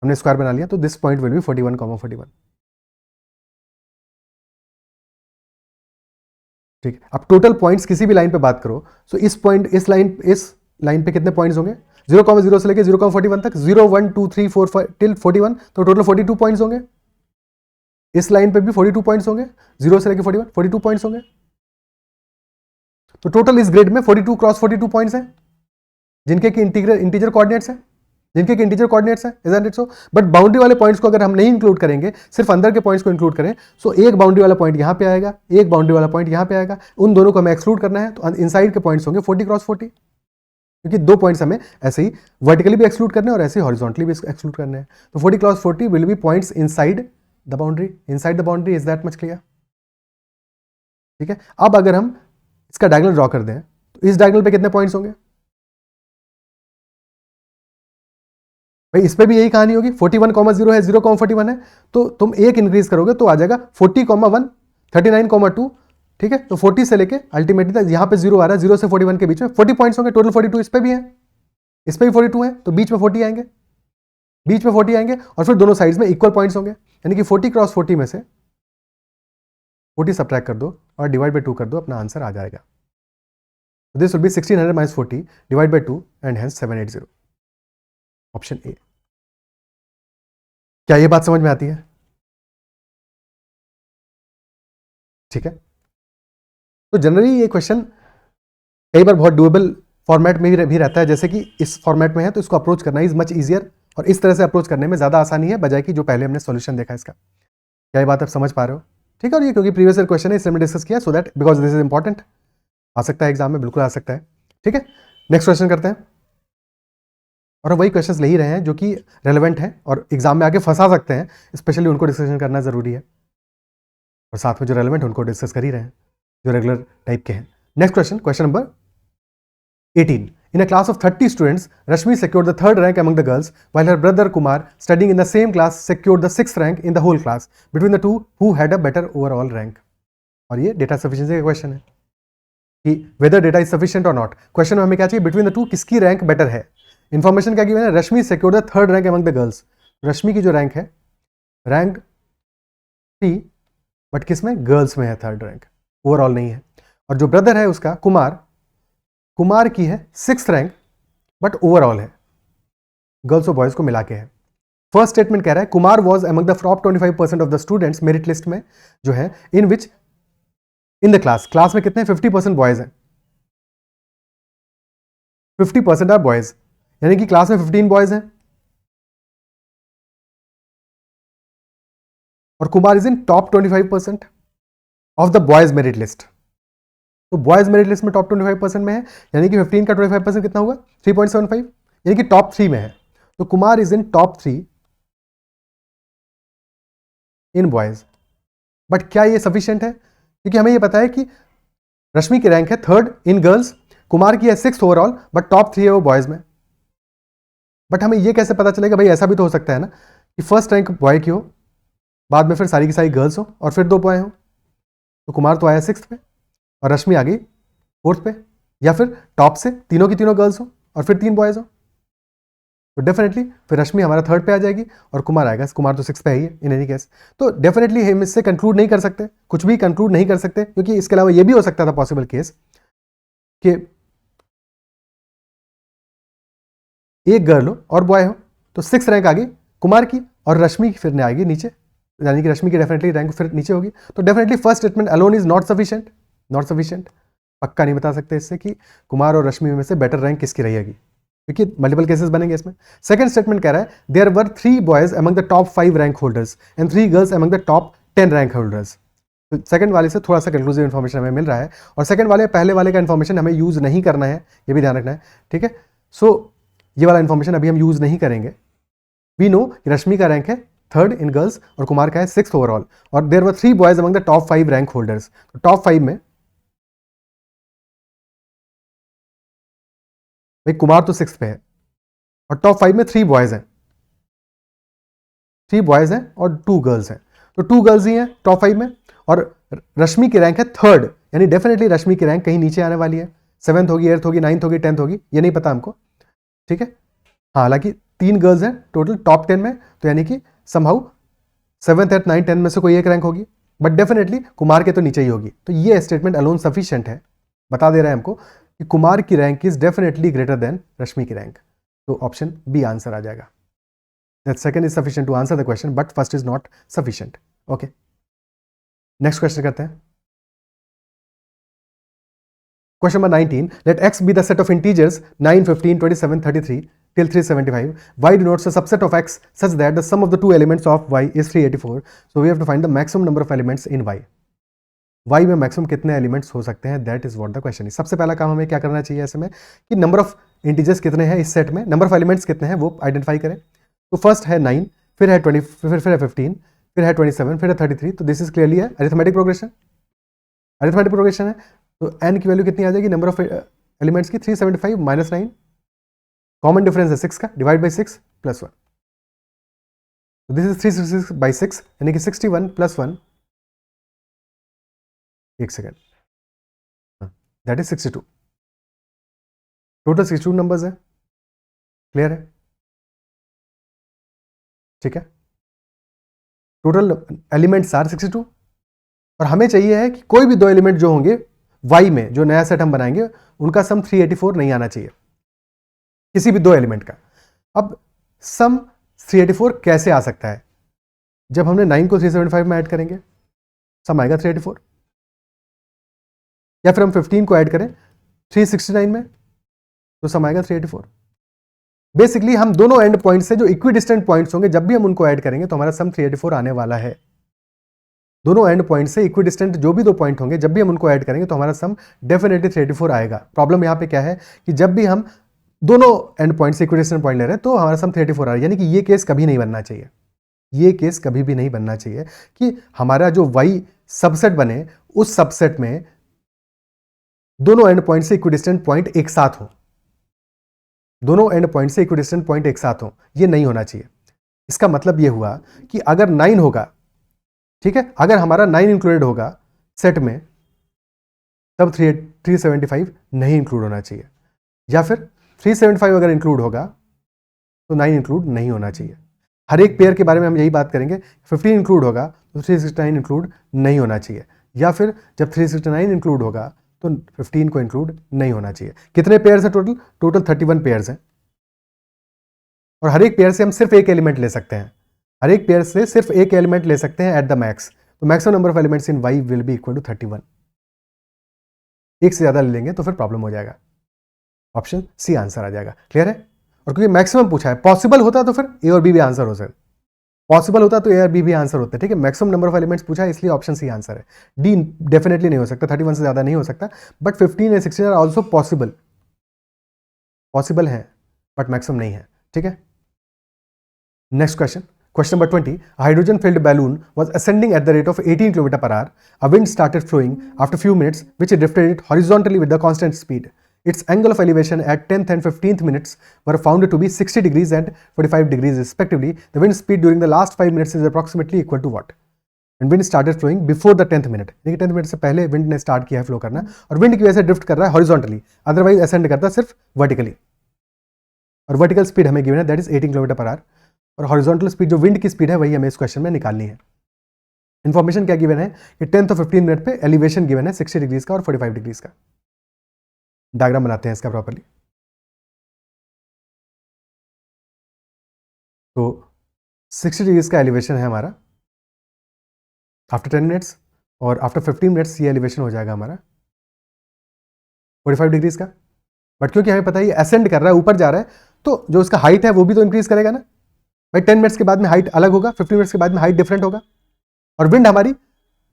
हमने स्क्वायर बना लिया तो दिस पॉइंट विल बी 41,41। ठीक है, अब टोटल पॉइंट्स किसी भी लाइन पे बात करो, सो इस लाइन पे कितने पॉइंट्स होंगे, 0,0 से लेके 0,41 तक, 0 1 2 3 4 5 टिल 41, तो टोटल 42 पॉइंट्स होंगे। इस लाइन पे भी 42 पॉइंट्स होंगे, 0 से लेके 41 42 पॉइंट्स होंगे। तो टोटल इस ग्रिड में 42 क्रॉस 42 पॉइंट्स हैं जिनके की इंटीजर कोऑर्डिनेट्स हैं, isn't it so? But boundary वाले पॉइंट्स को अगर हम नहीं इंक्लूड करेंगे, सिर्फ अंदर के पॉइंट्स को इंक्लूड करें, सो एक बाउंड्री वाला पॉइंट यहां पे आएगा, एक बाउंड्री वाला पॉइंट यहां पे आएगा, उन दोनों को हमें एक्सक्लूड करना है, तो इनसाइड के पॉइंट्स होंगे 40 क्रॉस 40, क्योंकि 2 पॉइंट्स हमें ऐसे ही वर्टिकली भी एक्सक्लूड करने हैं और ऐसे ही हॉरिजॉन्टली भी एक्सक्लूड करने हैं। तो 40 cross 40 will be points inside the boundary, is that much clear? ठीक है, अब अगर हम इसका डायगोनल ड्रॉ कर दें तो इस डायगोनल पे कितने पॉइंट्स होंगे भाई? इस पे भी यही कहानी होगी, 41,0 है, 0,41 है, तो तुम एक इंक्रीज करोगे तो आ जाएगा 40,1 39,2, ठीक है। तो 40 से लेके अल्टीमेटली तक यहां पे 0 आ रहा है, 0 से 41 के बीच में 40 पॉइंट्स होंगे, टोटल 42 इस पे भी है, इस पे भी 42 है, तो बीच में 40 आएंगे, और फिर दोनों साइड्स में इक्वल पॉइंट्स होंगे, यानी कि 40 क्रॉस 40 में से 40 सब्ट्रैक्ट कर दो और डिवाइड बाई 2 कर दो, अपना आंसर आ जाएगा। This will B 1600 minus 40 divide by 2 and hence 780, option ए। क्या ये बात समझ में आती है? ठीक है, तो जनरली ये क्वेश्चन कई बार बहुत डुएबल फॉर्मेट में भी रहता है, जैसे कि इस फॉर्मेट में है, तो इसको अप्रोच करना इज मच इजियर, और इस तरह से अप्रोच करने में ज्यादा आसानी है बजाय कि जो पहले हमने सॉल्यूशन देखा इसका। क्या ये बात आप समझ पा रहे हो? ठीक है, और ये क्योंकि प्रीवियस ईयर क्वेश्चन है इसलिए हमने डिस्कस किया, so that because this is important, आ सकता है एग्जाम में, बिल्कुल आ सकता है। ठीक है, नेक्स्ट क्वेश्चन करते हैं, और वही क्वेश्चंस ले ही रहे हैं जो कि रेलेवेंट हैं और एग्जाम में आके फंसा सकते हैं, स्पेशली उनको डिस्कशन करना जरूरी है, और साथ में जो रेलेवेंट है उनको डिस्कस कर ही रहे हैं जो रेगुलर टाइप के हैं। Next question, question number 18. In a class of 30 students, Rashmi secured the 3rd rank among the girls, while her brother Kumar, studying in the same class, secured the 6th rank in the whole class. Between the two, who had a better overall rank? और ये data sufficiency का question है कि whether data is sufficient or not. Question में हमें क्या चाहिए? Between the two, किसकी रैंक बेटर है? इन्फॉर्मेशन क्या गिवन है? रश्मि secured the 3rd rank among the girls. रश्मि की जो रैंक है, रैंक 3, बट किस में, गर्ल्स में है थर्ड रैंक, ओवरऑल नहीं है। और जो ब्रदर है उसका कुमार की है 6th रैंक, बट ओवरऑल है, गर्ल्स और बॉयज को मिला के है। फर्स्ट स्टेटमेंट कह रहा है Kumar was among the top 25% of the students merit list में जो है, इन विच इन द क्लास में कितने 50% बॉयज हैं, 50% आर बॉयज, यानी कि क्लास में 15 बॉयज हैं और Kumar is in top 25% of the boys merit list. तो बॉयज मेरिट लिस्ट में टॉप 25% में है, यानी कि 15 का 25% कितना हुआ, 3.75, यानी कि टॉप 3 में है। तो Kumar is in top 3 in boys. But क्या ये सफिशिएंट है, क्योंकि हमें ये पता है कि रश्मि की रैंक है 3rd इन गर्ल्स, कुमार की है 6th ओवरऑल, बट टॉप 3 है वो बॉयज में। बट हमें ये कैसे पता चलेगा, भाई ऐसा भी तो हो सकता है ना कि फर्स्ट रैंक बॉय की हो, बाद में फिर सारी की सारी गर्ल्स हो और फिर 2 बॉय हो। तो कुमार तो आया 6th पे और रश्मि आ गई 4th पे, या फिर टॉप से तीनों की तीनों गर्ल्स हो और फिर 3 बॉयज हो। तो डेफिनेटली फिर रश्मि हमारा 3rd पे आ जाएगी और कुमार आएगा, कुमार तो 6th पे ही है इन एनी केस। तो डेफिनेटली हम इससे कंक्लूड नहीं कर सकते, कुछ भी कंक्लूड नहीं कर सकते, क्योंकि इसके अलावा ये भी हो सकता था पॉसिबल केस कि एक गर्ल हो और बॉय हो, तो 6th रैंक आ गई कुमार की और रश्मि की फिर आएगी नीचे, यानी कि रश्मि की डेफिनेटली रैंक फिर नीचे होगी। तो definitely first statement alone is not sufficient, पक्का नहीं बता सकते इससे कि कुमार और रश्मि में से बेटर रैंक किसकी रहेगी, क्योंकि मल्टीपल केसेस बनेंगे इसमें। सेकंड स्टेटमेंट कह रहा है there were 3 boys among the top 5 rank holders and 3 girls among the top 10 rank holders. तो सेकंड वाले से थोड़ा सा कंक्लूसिव इन्फॉर्मेशन हमें मिल रहा है, और सेकंड वाले पहले वाले का इन्फॉर्मेशन हमें यूज नहीं करना है, ये भी ध्यान रखना है, ठीक है। सो ये वाला इन्फॉर्मेशन अभी हम यूज नहीं करेंगे। वी नो कि रश्मि का रैंक है 3rd इन गर्ल्स और कुमार का है 6th ओवरऑल, और there were 3 boys among the top 5 rank holders. Top 5 में भाई कुमार तो 6th पे है और टॉप 5 में 3 बॉयज हैं, 3 बॉयज हैं और 2 गर्ल्स हैं। तो 2 गर्ल्स ही हैं टॉप 5 में, और रश्मि की रैंक है 3rd, यानी डेफिनेटली रश्मि की रैंक कहीं नीचे आने वाली है, 7th होगी, 8th होगी, 9th होगी, 10th होगी, ये नहीं पता हमको, ठीक है। हालांकि 3 गर्ल्स हैं टोटल टॉप 10 में, तो यानी कि somehow 7th, 8th, 9th, 10th में से कोई एक रैंक होगी, बट डेफिनेटली कुमार के तो नीचे ही होगी। तो ये स्टेटमेंट अलोन सफिशिएंट है, बता दे रहा है हमको कि कुमार की rank is definitely greater than Rashmi की रैंक। तो ऑप्शन बी आंसर आ जाएगा। That second is sufficient to answer the question, but first is not sufficient. Okay, next question करते हैं। Question number 19. Let x be the set of integers 9, 15, 27, 33 till 375. Y denotes a subset of x such that the sum of the two elements of y is 384. So we have to find the maximum number of elements in y. y में maximum कितने elements हो सकते हैं, that is what the question is. सबसे पहला काम हमें क्या करना चाहिए ऐसे में कि नंबर ऑफ इंटीजर्स कितने हैं इस सेट में, नंबर ऑफ एलिमेंट्स कितने हैं वो आइडेंटिफाई करें। तो फर्स्ट है 9, फिर है 20, फिर है 15, फिर है 27, फिर है 33। तो दिस इज क्लियरली है अरिथमेटिक प्रोग्रेशन है। तो n की वैल्यू कितनी आ जाएगी नंबर ऑफ एलिमेंट्स की, 375 माइनस 9, कॉमन डिफरेंस है 6 का, डिवाइड बाई 6 प्लस 1। तो दिस इज 366 बाई 6, यानी कि 61 प्लस 1, एक second, that is 62। Total 62 numbers है, क्लियर है, ठीक है। टोटल एलिमेंट्स आर 62, और हमें चाहिए है कि कोई भी 2 एलिमेंट जो होंगे y में, जो नया सेट हम बनाएंगे, उनका सम 384 नहीं आना चाहिए, किसी भी 2 एलिमेंट का। अब सम 384 कैसे आ सकता है, जब हमने 9 को 375 में ऐड करेंगे सम आएगा 384, या फिर हम 15 को ऐड करें 369 में तो सम आएगा 384। बेसिकली हम दोनों एंड पॉइंट से जो इक्विडिस्टेंट पॉइंट्स होंगे, जब भी हम उनको ऐड करेंगे तो हमारा सम 384 आने वाला है। दोनों एंड पॉइंट से इक्विडिस्टेंट जो भी 2 पॉइंट होंगे, जब भी हम उनको ऐड करेंगे तो हमारा सम डेफिनेटली 384 आएगा। प्रॉब्लम यहाँ पे क्या है कि जब भी हम दोनों एंड पॉइंट से इक्विडिस्टेंट पॉइंट ले रहे हैं तो हमारा सम 384 आ रहा है, यानी कि ये केस कभी नहीं बनना चाहिए, ये केस कभी भी नहीं बनना चाहिए कि हमारा जो y सबसेट बने, उस सबसेट में दोनों एंड पॉइंट से इक्विडिस्टेंट पॉइंट एक साथ हो, दोनों एंड पॉइंट से इक्विडिस्टेंट पॉइंट एक साथ हो, ये नहीं होना चाहिए। इसका मतलब ये हुआ कि अगर 9 होगा, ठीक है, अगर हमारा 9 इंक्लूडेड होगा सेट में, तब 375 नहीं इंक्लूड होना चाहिए, या फिर 375 अगर इंक्लूड होगा तो 9 इंक्लूड नहीं होना चाहिए। हर एक पेयर के बारे में हम यही बात करेंगे, 15 इंक्लूड होगा तो 369 इंक्लूड नहीं होना चाहिए, या फिर जब 369 इंक्लूड होगा तो 15 को इंक्लूड नहीं होना चाहिए। कितने पेयर्स हैं टोटल? टोटल 31 पेयर्स हैं, और हर एक पेयर से हम सिर्फ एक एलिमेंट ले सकते हैं, हर एक पेयर से सिर्फ एक एलिमेंट ले सकते हैं एट द मैक्स। तो maximum number of elements in y will be equal to 31। एक से ज़्यादा ले लेंगे तो फिर प्रॉब्लम हो जाएगा। ऑप्शन सी आंसर आ जाएगा। क्लियर है? और क्योंकि मैक्सिमम पूछा है, पॉसिबल होता तो फिर ए और बी भी आंसर हो सकता, पॉसिबल होता तो ए और बी भी आंसर होते। ठीक है, मैक्सिमम नंबर ऑफ एलिमेंट्स पूछा है इसलिए ऑप्शन सी आंसर है। डी डेफिनेटली नहीं हो सकता, 31 से ज़्यादा नहीं हो सकता, but 15 and 16 are also possible, possible है बट मैक्सिमम नहीं है। ठीक है, next question, question number 20, a hydrogen filled balloon was ascending at the rate of 18 km per hour. A wind started flowing after a few minutes, which drifted it horizontally with the constant speed. Its angle of elevation at 10th and 15th minutes were found to be 60 degrees and 45 degrees respectively. The wind speed during the last 5 minutes is approximately equal to what? And wind started flowing before the 10th minute. देखिए 10th minute से पहले wind ने start किया है flow करना, और wind की वजह से drift कर रहा है horizontally, otherwise ascend करता है सिर्फ vertically, और vertical speed हमें given है that is 18 km per hour, और हॉरिजॉन्टल स्पीड जो विंड की स्पीड है वही हमें इस क्वेश्चन में निकालनी है। इंफॉर्मेशन क्या गिवन है कि 10th और 15 मिनट पे एलिवेशन गिवन है 60 डिग्रीज का और 45 डिग्रीज का। डायग्राम बनाते हैं इसका प्रॉपर्ली। तो 60 डिग्रीज का एलिवेशन है हमारा आफ्टर 10 मिनट्स, और आफ्टर 15 मिनट्स ये एलिवेशन हो जाएगा हमारा 45 डिग्रीज का। बट क्योंकि हमें पता है ये असेंड कर रहा है, ऊपर जा रहा है, तो जो उसका हाइट है वो भी तो इंक्रीज करेगा ना भाई। 10 मिनट्स के बाद में हाइट अलग होगा, 15 मिनट्स के बाद में हाइट डिफरेंट होगा। और विंड हमारी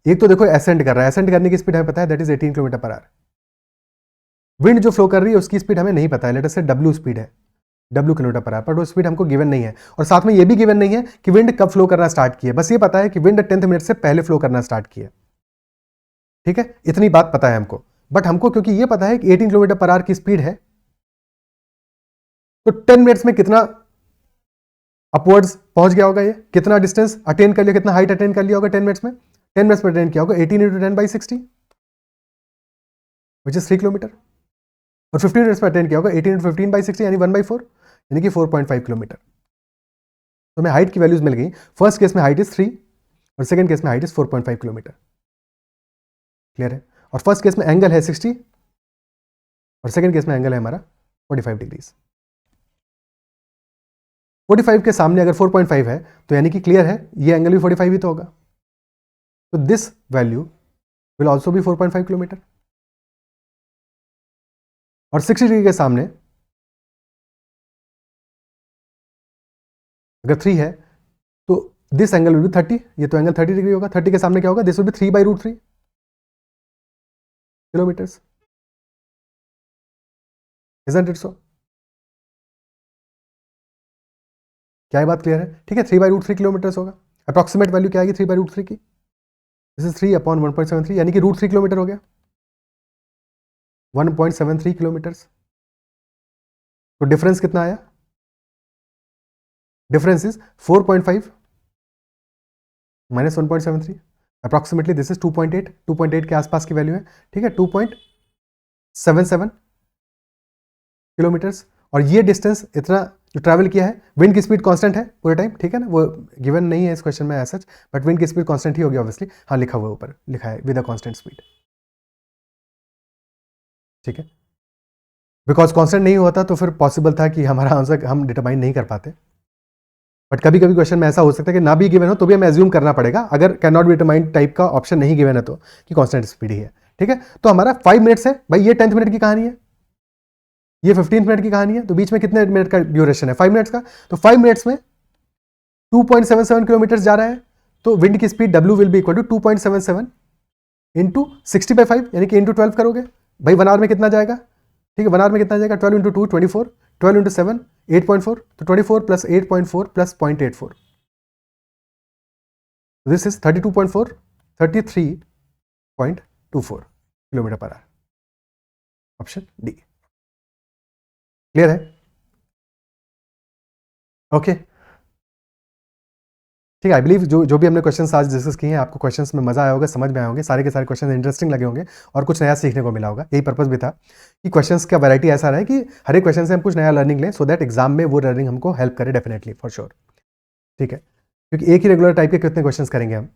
एक तो देखो असेंड कर रहा है, असेंड करने की स्पीड हमें पता है that is 18 kilometre per hour. Wind जो फ्लो कर रही है उसकी स्पीड हमें नहीं पता है, लेट अस से W स्पीड है, W किलोमीटर पर आवर, पर वो स्पीड हमको गिवन नहीं है। और साथ में ये भी गिवन नहीं है कि विंड कब फ्लो करना स्टार्ट किया, बस ये पता है कि विंड 10th मिनट से पहले फ्लो करना स्टार्ट किया। ठीक है, इतनी बात पता है हमको। बट हमको क्योंकि ये पता है कि 18 किलोमीटर पर आवर की स्पीड है, तो 10 मिनट्स में कितना अपवर्ड्स पहुंच गया होगा, ये कितना डिस्टेंस अटेन कर लिया, कितना हाइट अटेन कर लिया होगा 10 मिनट्स में। 10 मिनट्स में अटेन किया होगा 18 × 10/60 विच इज 3 किलोमीटर, और 15 मिनट्स में अटेन किया होगा 18 × 15/60 यानी 1/4 यानी कि 4.5 किलोमीटर। तो हमें हाइट की वैल्यूज मिल गई। फर्स्ट केस में हाइट इज 3 और सेकंड केस में हाइट इज 4.5 किलोमीटर। क्लियर है? और फर्स्ट केस में एंगल है 60 और सेकंड केस में एंगल है हमारा 45 डिग्रीज। 45 के सामने अगर 4.5 है तो यानी कि क्लियर है ये एंगल भी 45 ही तो होगा, तो this value will also be 4.5 kilometre. और 60 डिग्री के सामने अगर 3 है तो दिस एंगल विल बी 30, ये तो एंगल 30 डिग्री होगा। 30 के सामने क्या होगा, this will B 3/√3 kilometres. Isn't it so? क्या ये बात क्लियर है? ठीक है, 3/√3 किलोमीटर्स होगा। अप्रॉक्सीमेट वैल्यू क्या आएगी 3/√3 की? दिस इज 3/1.73 यानी कि √3 किलोमीटर हो गया, 1.73 किलोमीटर्स। तो डिफरेंस कितना आया? Difference is 4.5 minus 1.73, approximately this is 2.8 के आसपास की वैल्यू है। ठीक है, 2.77 किलोमीटर्स। और ये डिस्टेंस इतना जो ट्रैवल किया है, विंड की स्पीड कांस्टेंट है पूरे टाइम, ठीक है ना, वो गिवन नहीं है इस क्वेश्चन में एज सच, बट विंड की स्पीड कांस्टेंट ही होगी ऑब्वियसली। हाँ, लिखा हुआ ऊपर लिखा है विद अ कांस्टेंट स्पीड। ठीक है, बिकॉज कांस्टेंट नहीं होता तो फिर पॉसिबल था कि हमारा आंसर हम डिटरमाइन नहीं कर पाते। बट कभी कभी क्वेश्चन में ऐसा हो सकता है कि ना भी गिवन हो तो भी हमें एज्यूम करना पड़ेगा, अगर can not be determined type का ऑप्शन नहीं गिवन है तो, कि कांस्टेंट स्पीड ही है। ठीक है, तो हमारा 5 मिनट्स है भाई, ये 10th मिनट की कहानी है, ये 15 मिनट की कहानी है, तो बीच में कितने मिनट का ड्यूरेशन है? 5 मिनट्स का। तो 5 मिनट्स में 2.77 किलोमीटर जा रहा है, तो विंड की speed W will be equal to 2.77 into 60/5 यानी कि इंटू 12 करोगे भाई, 1 आवर में कितना जाएगा? ठीक है, 1 आवर में कितना जाएगा? 12 × 2 24, 12 × 7 8.4, तो 24 + 8.4 + 0.84, this is 33.24 kilometre per hour. Option D. Clear है? ओके, ठीक है। आई बिलीव जो भी हमने क्वेश्चंस आज डिस्कस किए हैं, आपको क्वेश्चंस में मजा आया होगा, समझ में आए होंगे, सारे के सारे क्वेश्चन इंटरेस्टिंग लगे होंगे और कुछ नया सीखने को मिला होगा। यही पर्पस भी था कि क्वेश्चंस का वैरायटी ऐसा रहे कि हर एक क्वेश्चन से हम कुछ नया लर्निंग लें, सो दैट एग्जाम में वो लर्निंग हमको हेल्प करे डेफिनेटली, फॉर श्योर। ठीक है, क्योंकि एक ही रेगुलर टाइप के कितने क्वेश्चंस करेंगे हम,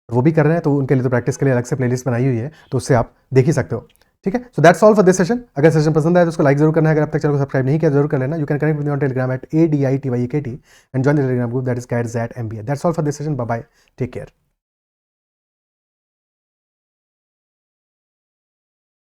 वो भी कर रहे हैं, तो उनके लिए तो प्रैक्टिस के लिए अलग से प्लेलिस्ट बनाई हुई है, तो उससे आप देख ही सकते हो। ठीक है, so that's all for this session. अगर सेशन पसंद आए तो उसको लाइक जरूर करना है, अगर अब तक चैनल को सब्सक्राइब नहीं किया जरूर कर लेना। You can connect with me on Telegram at ADITYKT and join the Telegram group that is CATZAT MBA। That's all for this session, bye bye, take care.